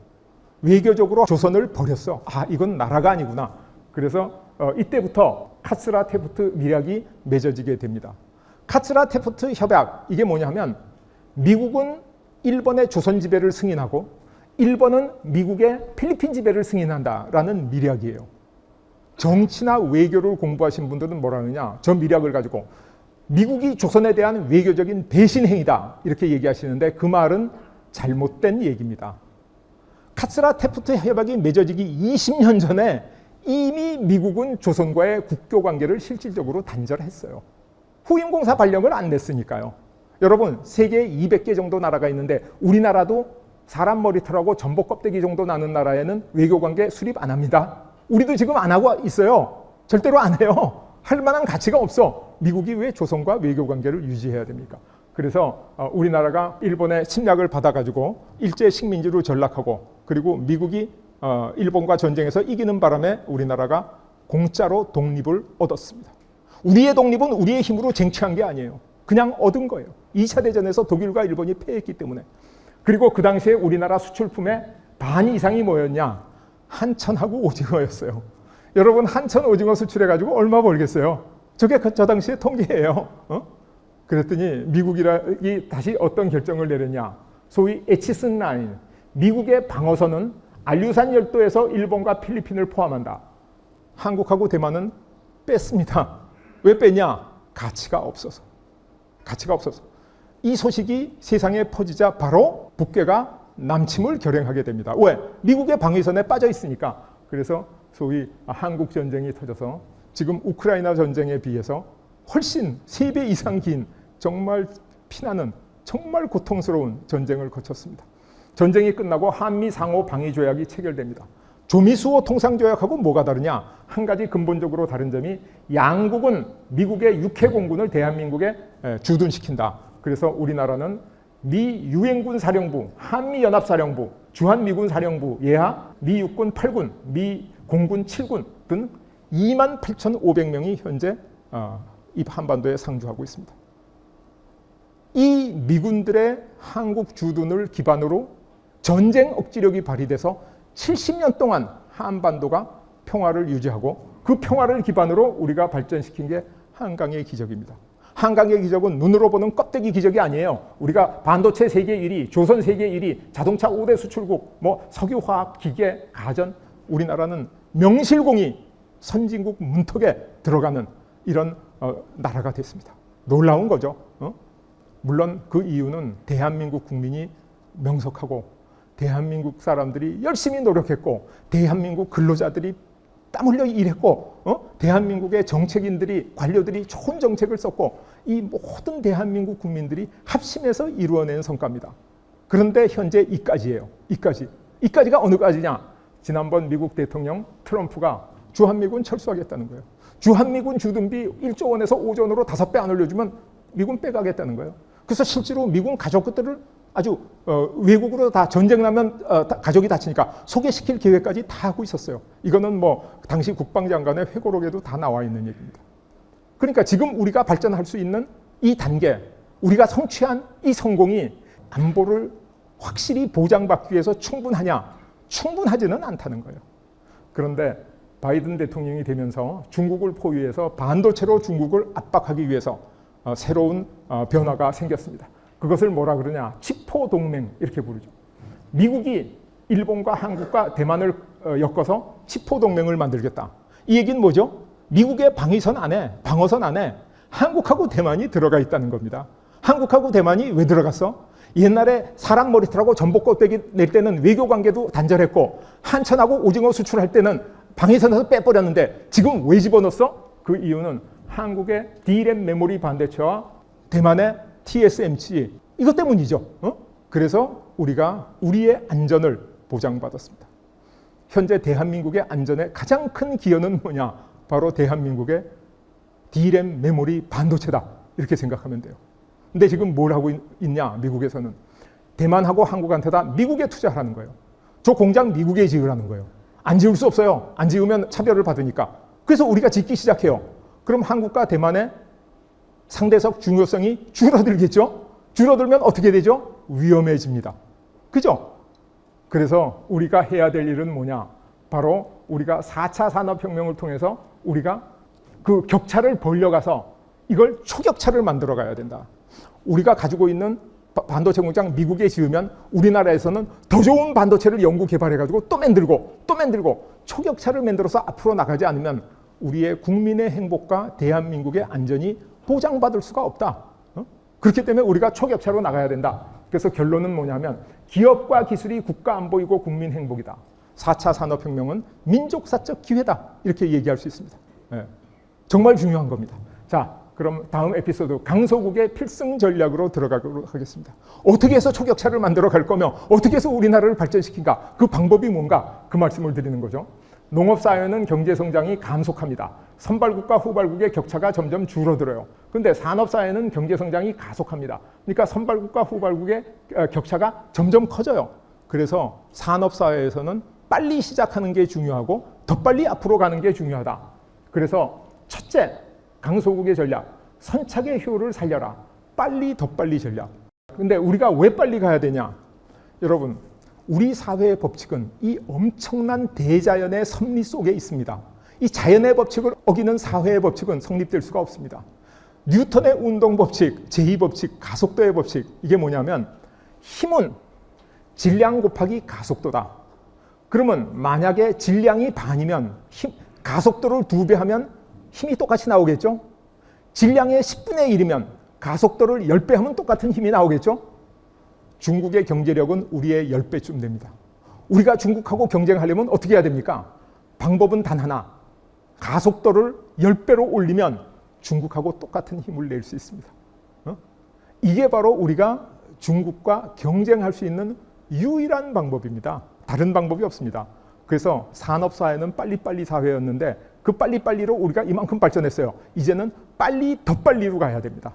[SPEAKER 1] 외교적으로 조선을 버렸어. 아, 이건 나라가 아니구나. 그래서 이때부터 카츠라 테프트 밀약이 맺어지게 됩니다. 카츠라 테프트 협약, 이게 뭐냐면 미국은 일본의 조선 지배를 승인하고 일본은 미국의 필리핀 지배를 승인한다라는 밀약이에요. 정치나 외교를 공부하신 분들은 뭐라 하느냐? 저 밀약을 가지고 미국이 조선에 대한 외교적인 배신 행위다 이렇게 얘기하시는데 그 말은 잘못된 얘기입니다. 카츠라 테프트 협약이 맺어지기 20년 전에 이미 미국은 조선과의 국교 관계를 실질적으로 단절했어요. 후임공사 발령을 안 냈으니까요. 여러분, 세계에 200개 정도 나라가 있는데 우리나라도 사람 머리털하고 전복 껍데기 정도 나는 나라에는 외교관계 수립 안 합니다. 우리도 지금 안 하고 있어요. 절대로 안 해요. 할 만한 가치가 없어. 미국이 왜 조선과 외교관계를 유지해야 됩니까? 그래서 우리나라가 일본의 침략을 받아가지고 일제 식민지로 전락하고 그리고 미국이 일본과 전쟁에서 이기는 바람에 우리나라가 공짜로 독립을 얻었습니다. 우리의 독립은 우리의 힘으로 쟁취한 게 아니에요. 그냥 얻은 거예요. 2차 대전에서 독일과 일본이 패했기 때문에. 그리고 그 당시에 우리나라 수출품의 반 이상이 뭐였냐? 한천하고 오징어였어요. 여러분, 한천 오징어 수출해가지고 얼마 벌겠어요? 저게 저 당시의 통계예요. 그랬더니 미국이 다시 어떤 결정을 내렸냐? 소위 에치슨 라인. 미국의 방어선은 안류산 열도에서 일본과 필리핀을 포함한다. 한국하고 대만은 뺐습니다. 왜 뺐냐? 가치가 없어서. 가치가 없어서. 이 소식이 세상에 퍼지자 바로 북괴가 남침을 결행하게 됩니다. 왜? 미국의 방위선에 빠져 있으니까. 그래서 소위 한국 전쟁이 터져서 지금 우크라이나 전쟁에 비해서 훨씬 3배 이상 긴 정말 피나는 정말 고통스러운 전쟁을 거쳤습니다. 전쟁이 끝나고 한미 상호 방위 조약이 체결됩니다. 조미수호 통상조약하고 뭐가 다르냐? 한 가지 근본적으로 다른 점이 양국은 미국의 육해 공군을 대한민국에 주둔시킨다. 그래서 우리나라는 미 유엔군 사령부, 한미 연합사령부, 주한미군 사령부, 예하 미 육군 8군, 미 공군 7군 등 28,500명이 현재 이 한반도에 상주하고 있습니다. 이 미군들의 한국 주둔을 기반으로 전쟁 억지력이 발휘돼서 70년 동안 한반도가 평화를 유지하고 그 평화를 기반으로 우리가 발전시킨 게 한강의 기적입니다. 한강의 기적은 눈으로 보는 껍데기 기적이 아니에요. 우리가 반도체 세계 1위, 조선 세계 1위, 자동차 5대 수출국, 석유, 화학, 기계, 가전, 우리나라는 명실공히 선진국 문턱에 들어가는 이런 나라가 됐습니다. 놀라운 거죠. 물론 그 이유는 대한민국 국민이 명석하고 대한민국 사람들이 열심히 노력했고 대한민국 근로자들이 땀 흘려 일했고 대한민국의 정책인들이 관료들이 좋은 정책을 썼고 이 모든 대한민국 국민들이 합심해서 이루어낸 성과입니다. 그런데 현재 이까지예요. 이까지가 어느 까지냐? 지난번 미국 대통령 트럼프가 주한미군 철수하겠다는 거예요. 주한미군 주둔비 1조 원에서 5조 원으로 5배 안 올려주면 미군 빼가겠다는 거예요. 그래서 실제로 미군 가족들을 아주 외국으로 다 전쟁 나면 가족이 다치니까 소개시킬 계획까지 다 하고 있었어요. 이거는 뭐 당시 국방장관의 회고록에도 다 나와 있는 얘기입니다. 그러니까 지금 우리가 발전할 수 있는 이 단계, 우리가 성취한 이 성공이 안보를 확실히 보장받기 위해서 충분하냐? 충분하지는 않다는 거예요. 그런데 바이든 대통령이 되면서 중국을 포위해서 반도체로 중국을 압박하기 위해서 새로운 변화가 생겼습니다. 그것을 뭐라 그러냐? 치포 동맹 이렇게 부르죠. 미국이 일본과 한국과 대만을 엮어서 치포 동맹을 만들겠다. 이 얘기는 뭐죠? 미국의 방위선 안에, 방어선 안에 한국하고 대만이 들어가 있다는 겁니다. 한국하고 대만이 왜 들어갔어? 옛날에 사람 머리털하고 전복 껍데기 낼 때는 외교 관계도 단절했고 한천하고 오징어 수출할 때는 방위선에서 빼버렸는데 지금 왜 집어넣었어? 그 이유는 한국의 D램 메모리 반도체와 대만의 TSMC 이것 때문이죠. 그래서 우리가 우리의 안전을 보장받았습니다. 현재 대한민국의 안전에 가장 큰 기여는 뭐냐? 바로 대한민국의 D램 메모리 반도체다. 이렇게 생각하면 돼요. 근데 지금 뭘 하고 있냐? 미국에서는 대만하고 한국한테 다 미국에 투자하라는 거예요. 저 공장 미국에 지으라는 거예요. 안 지을 수 없어요. 안 지으면 차별을 받으니까. 그래서 우리가 짓기 시작해요. 그럼 한국과 대만의 상대적 중요성이 줄어들겠죠? 줄어들면 어떻게 되죠? 위험해집니다. 그죠? 그래서 우리가 해야 될 일은 뭐냐? 바로 우리가 4차 산업혁명을 통해서 우리가 그 격차를 벌려가서 이걸 초격차를 만들어 가야 된다. 우리가 가지고 있는 반도체 공장 미국에 지으면 우리나라에서는 더 좋은 반도체를 연구 개발해가지고 또 만들고 초격차를 만들어서 앞으로 나가지 않으면 우리의 국민의 행복과 대한민국의 안전이 보장받을 수가 없다. 그렇기 때문에 우리가 초격차로 나가야 된다. 그래서 결론은 뭐냐면 기업과 기술이 국가 안보이고 국민 행복이다. 4차 산업혁명은 민족사적 기회다. 이렇게 얘기할 수 있습니다. 정말 중요한 겁니다. 자, 그럼 다음 에피소드 강소국의 필승 전략으로 들어가도록 하겠습니다. 어떻게 해서 초격차를 만들어 갈 거며 어떻게 해서 우리나라를 발전시킨가? 그 방법이 뭔가? 그 말씀을 드리는 거죠. 농업사회는 경제성장이 감속합니다. 선발국과 후발국의 격차가 점점 줄어들어요. 그런데 산업사회는 경제성장이 가속합니다. 그러니까 선발국과 후발국의 격차가 점점 커져요. 그래서 산업사회에서는 빨리 시작하는 게 중요하고 더 빨리 앞으로 가는 게 중요하다. 그래서 첫째, 강소국의 전략, 선착의 효를 살려라. 빨리 더 빨리 전략. 근데 우리가 왜 빨리 가야 되냐? 여러분, 우리 사회의 법칙은 이 엄청난 대자연의 섭리 속에 있습니다. 이 자연의 법칙을 어기는 사회의 법칙은 성립될 수가 없습니다. 뉴턴의 운동 법칙, 제2법칙, 가속도의 법칙, 이게 뭐냐면 힘은 질량 곱하기 가속도다. 그러면 만약에 질량이 반이면 가속도를 2배 하면 힘이 똑같이 나오겠죠? 질량의 10분의 1이면 가속도를 10배 하면 똑같은 힘이 나오겠죠? 중국의 경제력은 우리의 10배쯤 됩니다. 우리가 중국하고 경쟁하려면 어떻게 해야 됩니까? 방법은 단 하나. 가속도를 10배로 올리면 중국하고 똑같은 힘을 낼 수 있습니다. 이게 바로 우리가 중국과 경쟁할 수 있는 유일한 방법입니다. 다른 방법이 없습니다. 그래서 산업사회는 빨리빨리 사회였는데 그 빨리빨리로 우리가 이만큼 발전했어요. 이제는 빨리 더 빨리로 가야 됩니다.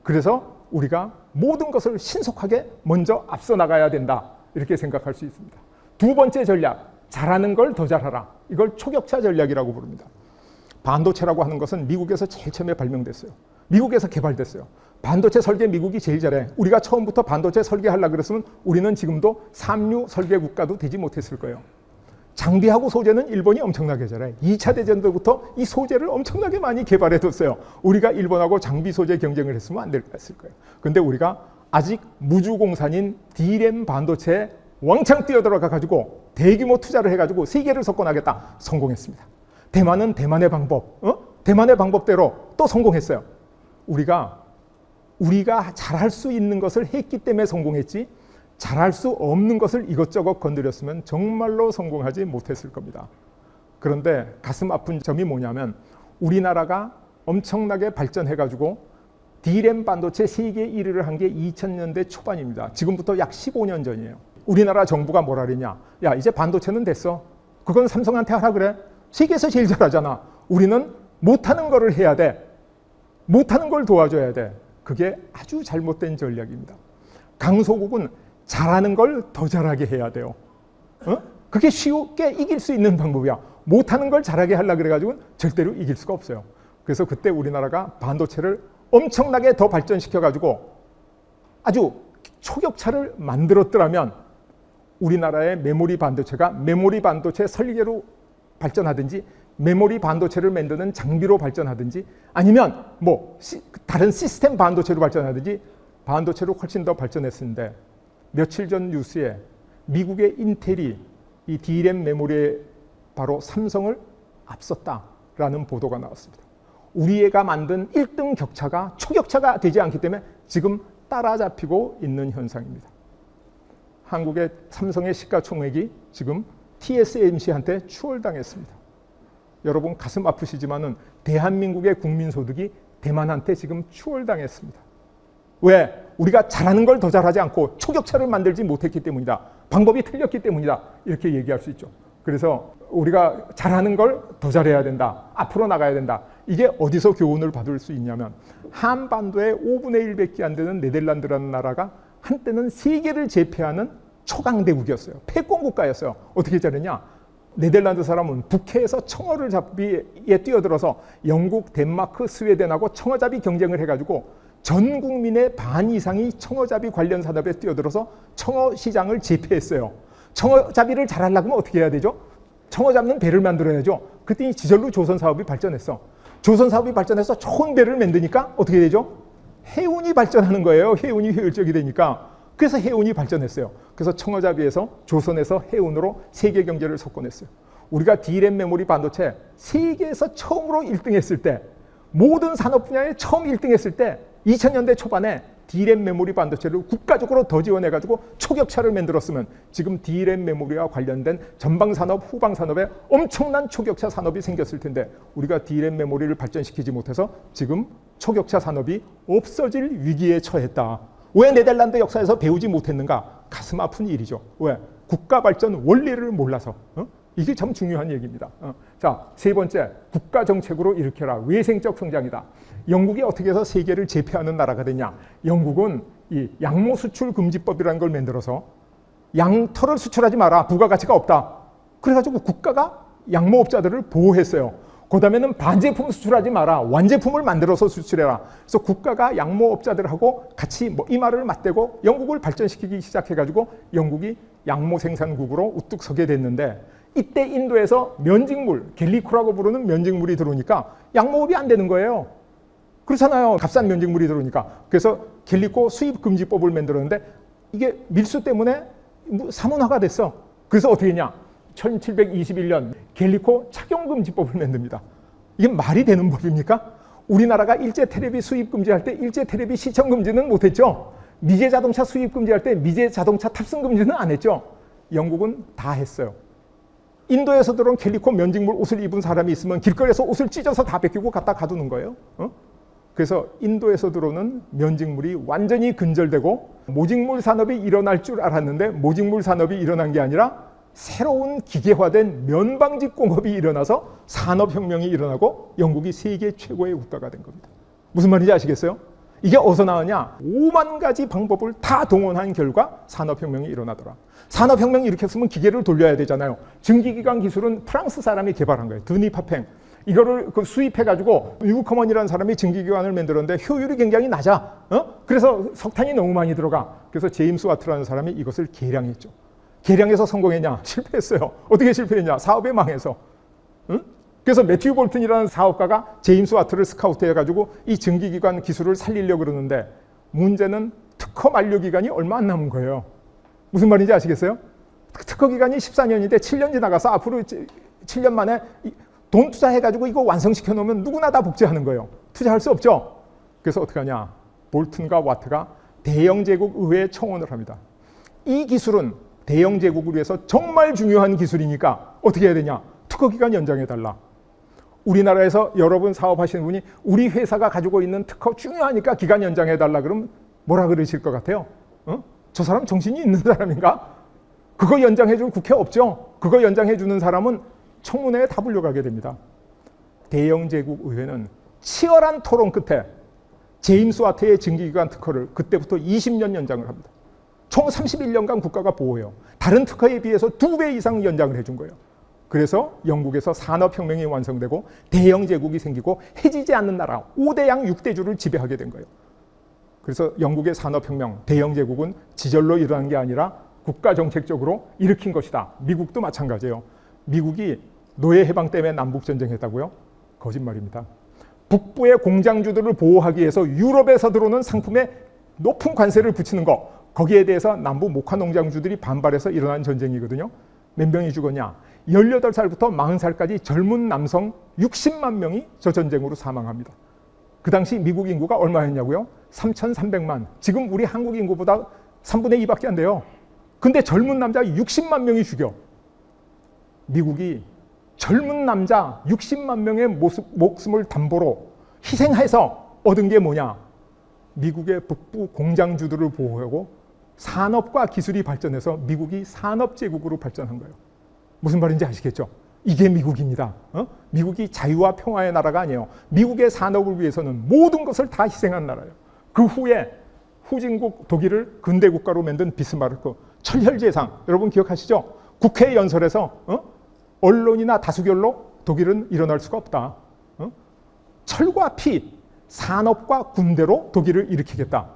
[SPEAKER 1] 그래서 우리가 모든 것을 신속하게 먼저 앞서 나가야 된다. 이렇게 생각할 수 있습니다. 두 번째 전략, 잘하는 걸 더 잘하라. 이걸 초격차 전략이라고 부릅니다. 반도체라고 하는 것은 미국에서 제일 처음에 발명됐어요. 미국에서 개발됐어요. 반도체 설계 미국이 제일 잘해. 우리가 처음부터 반도체 설계하려고 그랬으면 우리는 지금도 삼류 설계 국가도 되지 못했을 거예요. 장비하고 소재는 일본이 엄청나게 잘해. 2차 대전 때부터 이 소재를 엄청나게 많이 개발해뒀어요. 우리가 일본하고 장비 소재 경쟁을 했으면 안 됐을 거예요. 근데 우리가 아직 무주공산인 D램 반도체에 왕창 뛰어들어가 가지고 대규모 투자를 해가지고 세계를 석권하겠다. 성공했습니다. 대만은 대만의 방법, 대만의 방법대로 또 성공했어요. 우리가 잘할 수 있는 것을 했기 때문에 성공했지, 잘할 수 없는 것을 이것저것 건드렸으면 정말로 성공하지 못했을 겁니다. 그런데 가슴 아픈 점이 뭐냐면 우리나라가 엄청나게 발전해가지고 D램 반도체 세계 1위를 한 게 2000년대 초반입니다. 지금부터 약 15년 전이에요. 우리나라 정부가 뭐라 그랬냐? 야, 이제 반도체는 됐어. 그건 삼성한테 하라 그래. 세계에서 제일 잘하잖아. 우리는 못하는 거를 해야 돼. 못하는 걸 도와줘야 돼. 그게 아주 잘못된 전략입니다. 강소국은 잘하는 걸 더 잘하게 해야 돼요. 그게 쉽게 이길 수 있는 방법이야. 못하는 걸 잘하게 하려고 그래가지고 절대로 이길 수가 없어요. 그래서 그때 우리나라가 반도체를 엄청나게 더 발전시켜가지고 아주 초격차를 만들었더라면 우리나라의 메모리 반도체가 메모리 반도체 설계로 발전하든지 메모리 반도체를 만드는 장비로 발전하든지 아니면 뭐 다른 시스템 반도체로 발전하든지 반도체로 훨씬 더 발전했는데 며칠 전 뉴스에 미국의 인텔이 이 D램 메모리에 바로 삼성을 앞섰다라는 보도가 나왔습니다. 우리가 만든 1등 격차가 초격차가 되지 않기 때문에 지금 따라잡히고 있는 현상입니다. 한국의 삼성의 시가총액이 지금 TSMC한테 추월당했습니다. 여러분 가슴 아프시지만은 대한민국의 국민소득이 대만한테 지금 추월당했습니다. 왜? 우리가 잘하는 걸 더 잘하지 않고 초격차를 만들지 못했기 때문이다. 방법이 틀렸기 때문이다. 이렇게 얘기할 수 있죠. 그래서 우리가 잘하는 걸 더 잘해야 된다. 앞으로 나가야 된다. 이게 어디서 교훈을 받을 수 있냐면 한반도의 5분의 1밖에 안 되는 네덜란드라는 나라가 한때는 세계를 제패하는 초강대국이었어요. 패권국가였어요. 어떻게 잘했냐? 네덜란드 사람은 북해에서 청어를 잡기에 뛰어들어서 영국, 덴마크, 스웨덴하고 청어잡이 경쟁을 해가지고 전 국민의 반 이상이 청어잡이 관련 산업에 뛰어들어서 청어 시장을 제패했어요. 청어잡이를 잘하려면 어떻게 해야 되죠? 청어 잡는 배를 만들어야죠. 그때 지절로 조선 사업이 발전했어. 조선 사업이 발전해서 좋은 배를 만드니까 어떻게 되죠? 해운이 발전하는 거예요. 해운이 효율적이 되니까. 그래서 해운이 발전했어요. 그래서 청어잡이에서 조선에서 해운으로 세계 경제를 석권했어요. 우리가 D램 메모리 반도체 세계에서 처음으로 1등 했을 때, 모든 산업 분야에 처음 1등 했을 때 2000년대 초반에 D램 메모리 반도체를 국가적으로 더 지원해가지고 초격차를 만들었으면 지금 D램 메모리와 관련된 전방산업, 후방산업에 엄청난 초격차 산업이 생겼을 텐데 우리가 D램 메모리를 발전시키지 못해서 지금 초격차 산업이 없어질 위기에 처했다. 왜 네덜란드 역사에서 배우지 못했는가? 가슴 아픈 일이죠. 왜? 국가 발전 원리를 몰라서. 이게 참 중요한 얘기입니다. 자, 세 번째, 국가 정책으로 일으켜라. 외생적 성장이다. 영국이 어떻게 해서 세계를 제패하는 나라가 됐냐? 영국은 이 양모 수출 금지법이라는 걸 만들어서 양털을 수출하지 마라. 부가가치가 없다. 그래가지고 국가가 양모업자들을 보호했어요. 그 다음에는 반제품 수출하지 마라. 완제품을 만들어서 수출해라. 그래서 국가가 양모업자들하고 같이 이마를 맞대고 영국을 발전시키기 시작해가지고 영국이 양모 생산국으로 우뚝 서게 됐는데 이때 인도에서 면직물, 갤리코라고 부르는 면직물이 들어오니까 양모업이 안 되는 거예요. 그렇잖아요. 값싼 면직물이 들어오니까. 그래서 갤리코 수입금지법을 만들었는데 이게 밀수 때문에 사문화가 됐어. 그래서 어떻게 했냐? 1721년 갤리코 착용금지법을 만듭니다. 이게 말이 되는 법입니까? 우리나라가 일제 테레비 수입 금지할 때 일제 테레비 시청 금지는 못했죠. 미제 자동차 수입 금지할 때 미제 자동차 탑승 금지는 안 했죠. 영국은 다 했어요. 인도에서 들어온 갤리코 면직물 옷을 입은 사람이 있으면 길거리에서 옷을 찢어서 다 벗기고 갖다 가두는 거예요. 그래서 인도에서 들어오는 면직물이 완전히 근절되고 모직물 산업이 일어날 줄 알았는데 모직물 산업이 일어난 게 아니라 새로운 기계화된 면방직 공업이 일어나서 산업혁명이 일어나고 영국이 세계 최고의 국가가 된 겁니다. 무슨 말인지 아시겠어요? 이게 어디서 나왔냐? 5만 가지 방법을 다 동원한 결과 산업혁명이 일어나더라. 산업혁명이 일으켰으면 기계를 돌려야 되잖아요. 증기기관 기술은 프랑스 사람이 개발한 거예요. 드니 파팽. 이거를 수입해가지고 뉴커먼이라는 사람이 증기기관을 만들었는데 효율이 굉장히 낮아. 그래서 석탄이 너무 많이 들어가. 그래서 제임스 와트라는 사람이 이것을 개량했죠. 개량해서 성공했냐? 실패했어요. 어떻게 실패했냐? 사업에 망해서. 그래서 매튜 볼튼이라는 사업가가 제임스 와트를 스카우트해가지고 이 증기기관 기술을 살리려고 그러는데 문제는 특허 만료 기간이 얼마 안 남은 거예요. 무슨 말인지 아시겠어요? 특허 기간이 14년인데 7년 지나가서 앞으로 7년 만에 돈 투자해가지고 이거 완성시켜 놓으면 누구나 다 복제하는 거예요. 투자할 수 없죠. 그래서 어떻게 하냐? 볼튼과 와트가 대영 제국 의회에 청원을 합니다. 이 기술은 대영 제국을 위해서 정말 중요한 기술이니까 어떻게 해야 되냐? 특허 기간 연장해달라. 우리나라에서 여러분 사업하시는 분이 우리 회사가 가지고 있는 특허 중요하니까 기간 연장해달라 그러면 뭐라 그러실 것 같아요? 저 사람 정신이 있는 사람인가? 그거 연장해줄 국회 없죠? 그거 연장해주는 사람은 청문회에 다 불려가게 됩니다. 대영 제국 의회는 치열한 토론 끝에 제임스 와트의 증기기관 특허를 그때부터 20년 연장을 합니다. 총 31년간 국가가 보호해요. 다른 특허에 비해서 2배 이상 연장을 해준 거예요. 그래서 영국에서 산업혁명이 완성되고 대영 제국이 생기고 해지지 않는 나라 5대양 6대주를 지배하게 된 거예요. 그래서 영국의 산업혁명, 대영 제국은 지절로 일어난 게 아니라 국가정책적으로 일으킨 것이다. 미국도 마찬가지예요. 미국이 노예 해방 때문에 남북전쟁했다고요? 거짓말입니다. 북부의 공장주들을 보호하기 위해서 유럽에서 들어오는 상품에 높은 관세를 붙이는 거, 거기에 대해서 남부 목화농장주들이 반발해서 일어난 전쟁이거든요. 몇 명이 죽었냐? 18살부터 40살까지 젊은 남성 60만 명이 저 전쟁으로 사망합니다. 그 당시 미국 인구가 얼마였냐고요? 3,300만. 지금 우리 한국 인구보다 3분의 2밖에 안 돼요. 근데 젊은 남자 60만 명이 죽여. 미국이 젊은 남자 60만 명의 목숨을 담보로 희생해서 얻은 게 뭐냐? 미국의 북부 공장주들을 보호하고 산업과 기술이 발전해서 미국이 산업제국으로 발전한 거예요. 무슨 말인지 아시겠죠? 이게 미국입니다. 미국이 자유와 평화의 나라가 아니에요. 미국의 산업을 위해서는 모든 것을 다 희생한 나라예요. 그 후에 후진국 독일을 근대국가로 만든 비스마르크, 철혈제상, 여러분 기억하시죠? 국회 연설에서 언론이나 다수결로 독일은 일어날 수가 없다. 철과 피, 산업과 군대로 독일을 일으키겠다.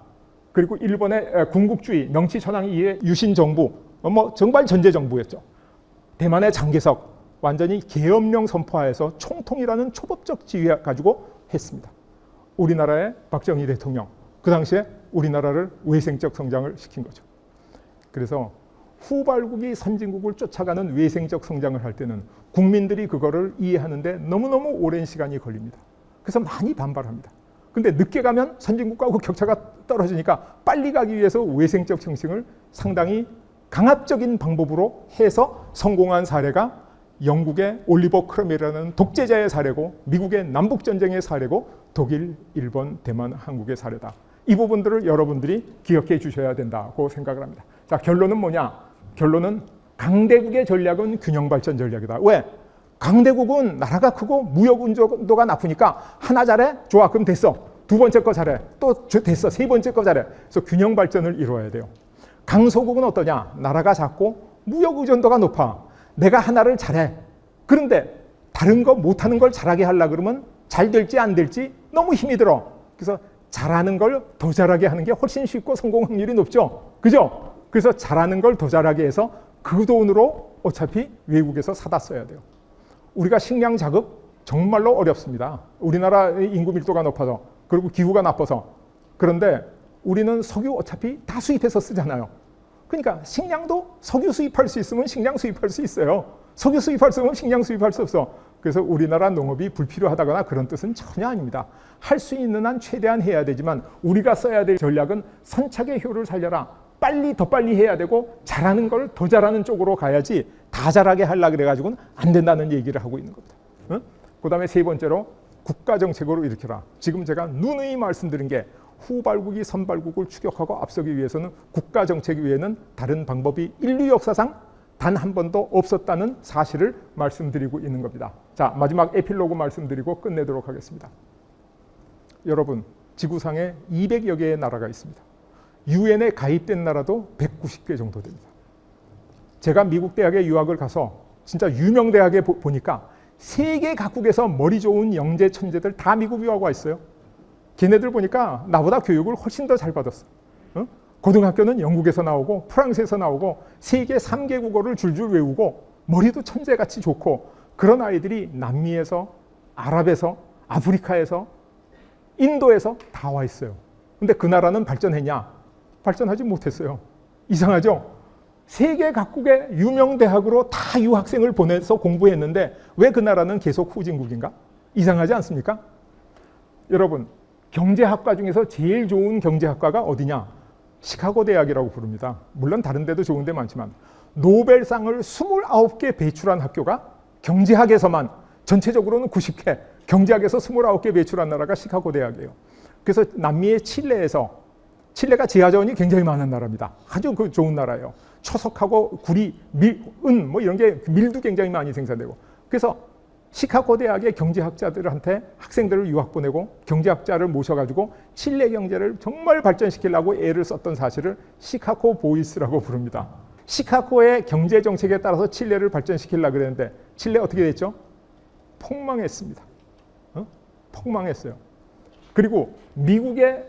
[SPEAKER 1] 그리고 일본의 군국주의, 명치천황 이후의 유신 정부, 정말 전제 정부였죠. 대만의 장개석, 완전히 계엄령 선포하에서 총통이라는 초법적 지위 가지고 했습니다. 우리나라의 박정희 대통령, 그 당시에 우리나라를 외생적 성장을 시킨 거죠. 그래서 후발국이 선진국을 쫓아가는 외생적 성장을 할 때는 국민들이 그거를 이해하는데 너무너무 오랜 시간이 걸립니다. 그래서 많이 반발합니다. 근데 늦게 가면 선진국하고 격차가 떨어지니까 빨리 가기 위해서 외생적 정책을 상당히 강압적인 방법으로 해서 성공한 사례가 영국의 올리버 크롬웰이라는 독재자의 사례고 미국의 남북전쟁의 사례고 독일, 일본, 대만, 한국의 사례다. 이 부분들을 여러분들이 기억해 주셔야 된다고 생각을 합니다. 자, 결론은 뭐냐? 결론은 강대국의 전략은 균형발전 전략이다. 왜? 강대국은 나라가 크고 무역 운조도가 나쁘니까 하나 잘해? 좋아, 그럼 됐어. 두 번째 거 잘해. 또 됐어. 세 번째 거 잘해. 그래서 균형발전을 이루어야 돼요. 강소국은 어떠냐? 나라가 작고 무역 의존도가 높아. 내가 하나를 잘해. 그런데 다른 거 못하는 걸 잘하게 하려고 그러면 잘 될지 안 될지 너무 힘이 들어. 그래서 잘하는 걸 더 잘하게 하는 게 훨씬 쉽고 성공 확률이 높죠. 그죠? 그래서 잘하는 걸 더 잘하게 해서 그 돈으로 어차피 외국에서 사다 써야 돼요. 우리가 식량 자급 정말로 어렵습니다. 우리나라의 인구 밀도가 높아서 그리고 기후가 나빠서. 그런데 우리는 석유 어차피 다 수입해서 쓰잖아요. 그러니까 식량도 석유 수입할 수 있으면 식량 수입할 수 있어요. 석유 수입할 수 없으면 식량 수입할 수 없어. 그래서 우리나라 농업이 불필요하다거나 그런 뜻은 전혀 아닙니다. 할 수 있는 한 최대한 해야 되지만 우리가 써야 될 전략은 선착의 효를 살려라. 빨리 더 빨리 해야 되고 잘하는 걸 더 잘하는 쪽으로 가야지 다 잘하게 하려고 그래가지고는 안 된다는 얘기를 하고 있는 겁니다. 그 다음에 세 번째로 국가정책으로 일으켜라. 지금 제가 누누이 말씀드린 게 후발국이 선발국을 추격하고 앞서기 위해서는 국가정책 외에는 다른 방법이 인류 역사상 단 한 번도 없었다는 사실을 말씀드리고 있는 겁니다. 자, 마지막 에필로그 말씀드리고 끝내도록 하겠습니다. 여러분, 지구상에 200여 개의 나라가 있습니다. 유엔에 가입된 나라도 190개 정도 됩니다. 제가 미국 대학에 유학을 가서 진짜 유명 대학에 보니까 세계 각국에서 머리 좋은 영재 천재들 다 미국 유학 와 있어요. 걔네들 보니까 나보다 교육을 훨씬 더 잘 받았어. 고등학교는 영국에서 나오고 프랑스에서 나오고 세계 3개 국어를 줄줄 외우고 머리도 천재같이 좋고 그런 아이들이 남미에서 아랍에서 아프리카에서 인도에서 다 와 있어요. 근데 그 나라는 발전했냐? 발전하지 못했어요. 이상하죠? 세계 각국의 유명 대학으로 다 유학생을 보내서 공부했는데 왜 그 나라는 계속 후진국인가? 이상하지 않습니까? 여러분, 경제학과 중에서 제일 좋은 경제학과가 어디냐? 시카고 대학이라고 부릅니다. 물론 다른 데도 좋은 데 많지만 노벨상을 29개 배출한 학교가 경제학에서만, 전체적으로는 90개, 경제학에서 29개 배출한 나라가 시카고 대학이에요. 그래서 남미의 칠레가 지하자원이 굉장히 많은 나라입니다. 아주 좋은 나라예요. 초석하고 구리, 은 뭐 이런 게 밀도 굉장히 많이 생산되고. 그래서 시카고 대학의 경제학자들한테 학생들을 유학 보내고 경제학자를 모셔가지고 칠레 경제를 정말 발전시키려고 애를 썼던 사실을 시카고 보이스라고 부릅니다. 시카고의 경제 정책에 따라서 칠레를 발전시키려고 그랬는데 칠레 어떻게 됐죠? 폭망했습니다. 폭망했어요. 그리고 미국의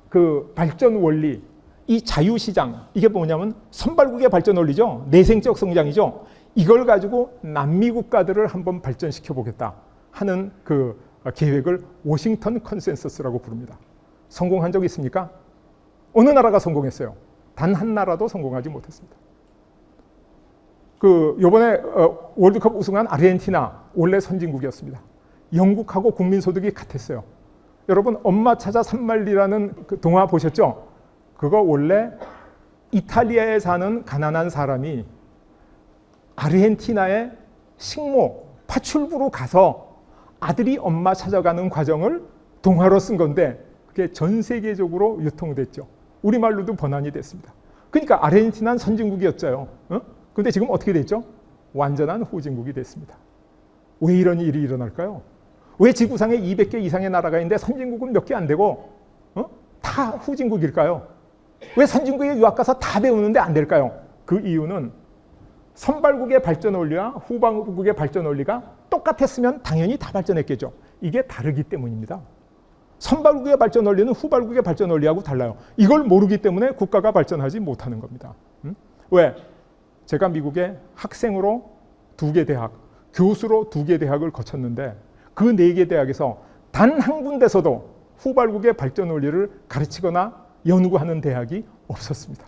[SPEAKER 1] 그 발전 원리, 이 자유시장, 이게 뭐냐면 선발국의 발전 원리죠. 내생적 성장이죠. 이걸 가지고 남미 국가들을 한번 발전시켜 보겠다 하는 그 계획을 워싱턴 컨센서스라고 부릅니다. 성공한 적 있습니까? 어느 나라가 성공했어요? 단 한 나라도 성공하지 못했습니다. 그 요번에 월드컵 우승한 아르헨티나 원래 선진국이었습니다. 영국하고 국민소득이 같았어요. 여러분 엄마 찾아 산말리라는 그 동화 보셨죠? 그거 원래 이탈리아에 사는 가난한 사람이 아르헨티나의 식모, 파출부로 가서 아들이 엄마 찾아가는 과정을 동화로 쓴 건데 그게 전 세계적으로 유통됐죠. 우리말로도 번안이 됐습니다. 그러니까 아르헨티나는 선진국이었죠. 그런데 지금 어떻게 됐죠? 완전한 후진국이 됐습니다. 왜 이런 일이 일어날까요? 왜 지구상에 200개 이상의 나라가 있는데 선진국은 몇 개 안 되고 다 후진국일까요? 왜 선진국에 유학 가서 다 배우는데 안 될까요? 그 이유는 선발국의 발전 원리와 후발국의 발전 원리가 똑같았으면 당연히 다 발전했겠죠. 이게 다르기 때문입니다. 선발국의 발전 원리는 후발국의 발전 원리하고 달라요. 이걸 모르기 때문에 국가가 발전하지 못하는 겁니다. 왜? 제가 미국에 학생으로 2개 대학, 교수로 2개 대학을 거쳤는데 그 4개 대학에서 단 한 군데서도 후발국의 발전 원리를 가르치거나 연구하는 대학이 없었습니다.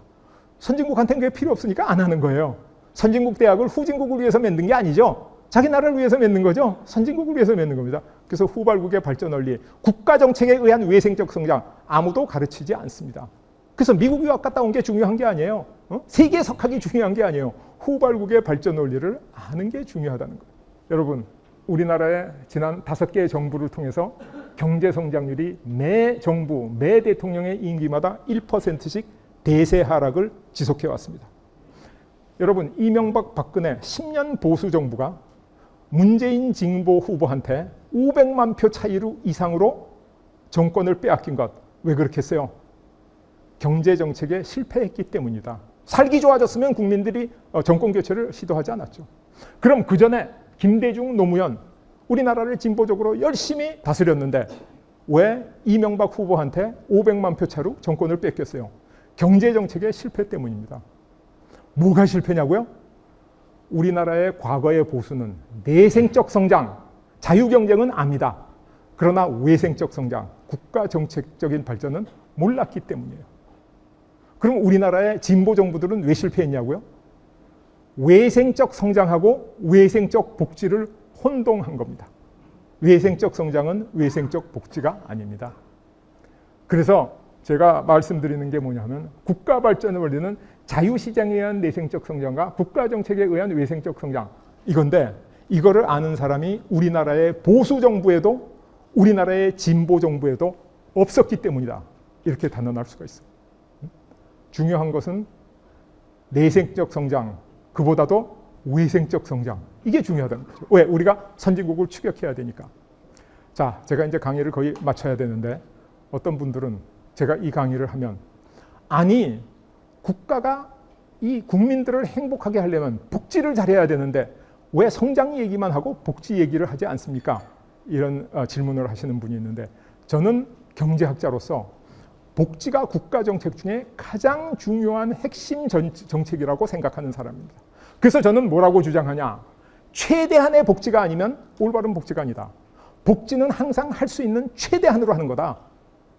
[SPEAKER 1] 선진국한테는 그게 필요 없으니까 안 하는 거예요. 선진국 대학을 후진국을 위해서 만든 게 아니죠. 자기 나라를 위해서 만든 거죠. 선진국을 위해서 만든 겁니다. 그래서 후발국의 발전 원리, 국가 정책에 의한 외생적 성장 아무도 가르치지 않습니다. 그래서 미국 유학 갔다 온 게 중요한 게 아니에요. 세계에 석학이 중요한 게 아니에요. 후발국의 발전 원리를 아는 게 중요하다는 거예요. 여러분, 우리나라의 지난 5개의 정부를 통해서 경제 성장률이 매 정부, 매 대통령의 임기마다 1%씩 대세 하락을 지속해 왔습니다. 여러분, 이명박 박근혜 10년 보수 정부가 문재인 진보 후보한테 500만 표 차이로 이상으로 정권을 빼앗긴 것, 왜 그렇게 했어요? 경제 정책에 실패했기 때문이다. 살기 좋아졌으면 국민들이 정권 교체를 시도하지 않았죠. 그럼 그 전에 김대중, 노무현 우리나라를 진보적으로 열심히 다스렸는데 왜 이명박 후보한테 500만 표 차로 정권을 뺏겼어요? 경제 정책의 실패 때문입니다. 뭐가 실패냐고요? 우리나라의 과거의 보수는 내생적 성장, 자유경쟁은 압니다. 그러나 외생적 성장, 국가 정책적인 발전은 몰랐기 때문이에요. 그럼 우리나라의 진보 정부들은 왜 실패했냐고요? 외생적 성장하고 외생적 복지를 혼동한 겁니다. 외생적 성장은 외생적 복지가 아닙니다. 그래서 제가 말씀드리는 게 뭐냐면 국가 발전의 원리는 자유시장에 의한 내생적 성장과 국가 정책에 의한 외생적 성장, 이건데 이거를 아는 사람이 우리나라의 보수 정부에도 우리나라의 진보 정부에도 없었기 때문이다. 이렇게 단언할 수가 있어요. 중요한 것은 내생적 성장, 그보다도 외생적 성장, 이게 중요하다는 거죠. 왜? 우리가 선진국을 추격해야 되니까. 자, 제가 이제 강의를 거의 마쳐야 되는데 어떤 분들은 제가 이 강의를 하면 아니, 국가가 이 국민들을 행복하게 하려면 복지를 잘해야 되는데 왜 성장 얘기만 하고 복지 얘기를 하지 않습니까? 이런 질문을 하시는 분이 있는데 저는 경제학자로서 복지가 국가 정책 중에 가장 중요한 핵심 정책이라고 생각하는 사람입니다. 그래서 저는 뭐라고 주장하냐? 최대한의 복지가 아니면 올바른 복지가 아니다. 복지는 항상 할 수 있는 최대한으로 하는 거다.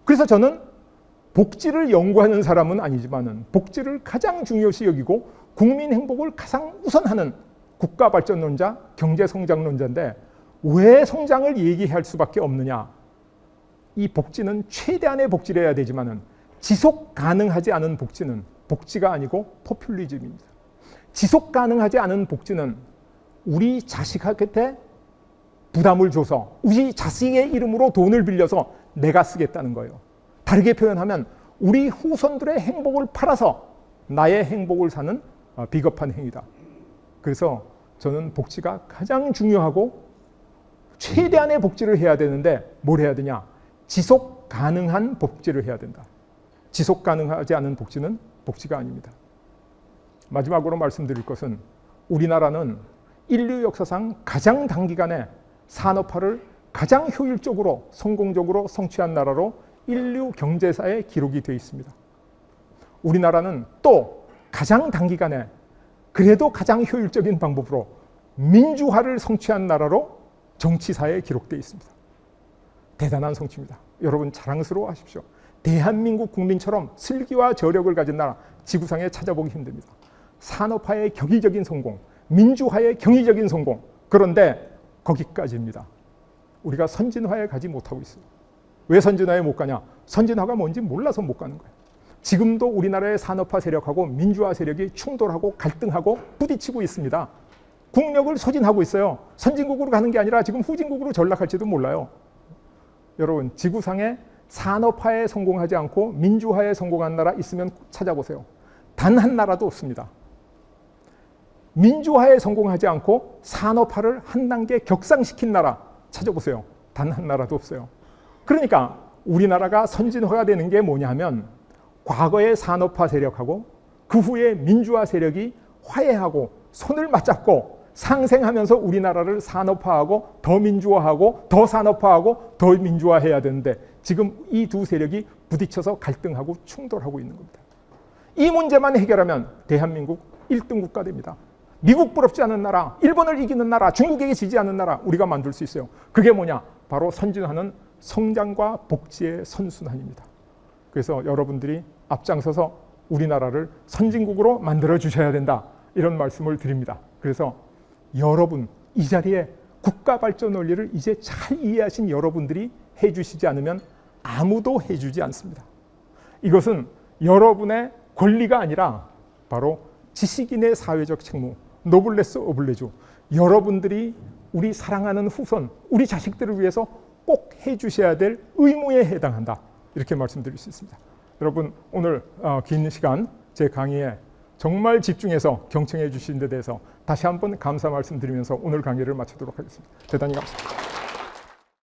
[SPEAKER 1] 그래서 저는 복지를 연구하는 사람은 아니지만은 복지를 가장 중요시 여기고 국민 행복을 가장 우선하는 국가 발전론자, 경제 성장론자인데 왜 성장을 얘기할 수밖에 없느냐? 이 복지는 최대한의 복지를 해야 되지만은 지속 가능하지 않은 복지는 복지가 아니고 포퓰리즘입니다. 지속 가능하지 않은 복지는 우리 자식한테 부담을 줘서 우리 자식의 이름으로 돈을 빌려서 내가 쓰겠다는 거예요. 다르게 표현하면 우리 후손들의 행복을 팔아서 나의 행복을 사는 비겁한 행위다. 그래서 저는 복지가 가장 중요하고 최대한의 복지를 해야 되는데 뭘 해야 되냐? 지속 가능한 복지를 해야 된다. 지속 가능하지 않은 복지는 복지가 아닙니다. 마지막으로 말씀드릴 것은 우리나라는 인류 역사상 가장 단기간에 산업화를 가장 효율적으로 성공적으로 성취한 나라로 인류 경제사에 기록이 되어 있습니다. 우리나라는 또 가장 단기간에 그래도 가장 효율적인 방법으로 민주화를 성취한 나라로 정치사에 기록되어 있습니다. 대단한 성취입니다. 여러분 자랑스러워하십시오. 대한민국 국민처럼 슬기와 저력을 가진 나라 지구상에 찾아보기 힘듭니다. 산업화의 격의적인 성공, 민주화의 경이적인 성공. 그런데 거기까지입니다. 우리가 선진화에 가지 못하고 있어요. 왜 선진화에 못 가냐? 선진화가 뭔지 몰라서 못 가는 거예요. 지금도 우리나라의 산업화 세력하고 민주화 세력이 충돌하고 갈등하고 부딪히고 있습니다. 국력을 소진하고 있어요. 선진국으로 가는 게 아니라 지금 후진국으로 전락할지도 몰라요. 여러분 지구상에 산업화에 성공하지 않고 민주화에 성공한 나라 있으면 찾아보세요. 단 한 나라도 없습니다. 민주화에 성공하지 않고 산업화를 한 단계 격상시킨 나라 찾아보세요. 단 한 나라도 없어요. 그러니까 우리나라가 선진화가 되는 게 뭐냐면 과거의 산업화 세력하고 그 후에 민주화 세력이 화해하고 손을 맞잡고 상생하면서 우리나라를 산업화하고 더 민주화하고 더 산업화하고 더 민주화해야 되는데 지금 이 두 세력이 부딪혀서 갈등하고 충돌하고 있는 겁니다. 이 문제만 해결하면 대한민국 1등 국가 됩니다. 미국 부럽지 않은 나라, 일본을 이기는 나라, 중국에게 지지 않는 나라 우리가 만들 수 있어요. 그게 뭐냐? 바로 선진화는 성장과 복지의 선순환입니다. 그래서 여러분들이 앞장서서 우리나라를 선진국으로 만들어 주셔야 된다. 이런 말씀을 드립니다. 그래서 여러분 이 자리에 국가 발전 원리를 이제 잘 이해하신 여러분들이 해주시지 않으면 아무도 해주지 않습니다. 이것은 여러분의 권리가 아니라 바로 지식인의 사회적 책무, 노블레스 오블레주. 여러분들이 우리 사랑하는 후손, 우리 자식들을 위해서 꼭 해주셔야 될 의무에 해당한다. 이렇게 말씀드릴 수 있습니다. 여러분 오늘 긴 시간 제 강의에 정말 집중해서 경청해 주신 데 대해서 다시 한번 감사 말씀드리면서 오늘 강의를 마치도록 하겠습니다. 대단히 감사합니다.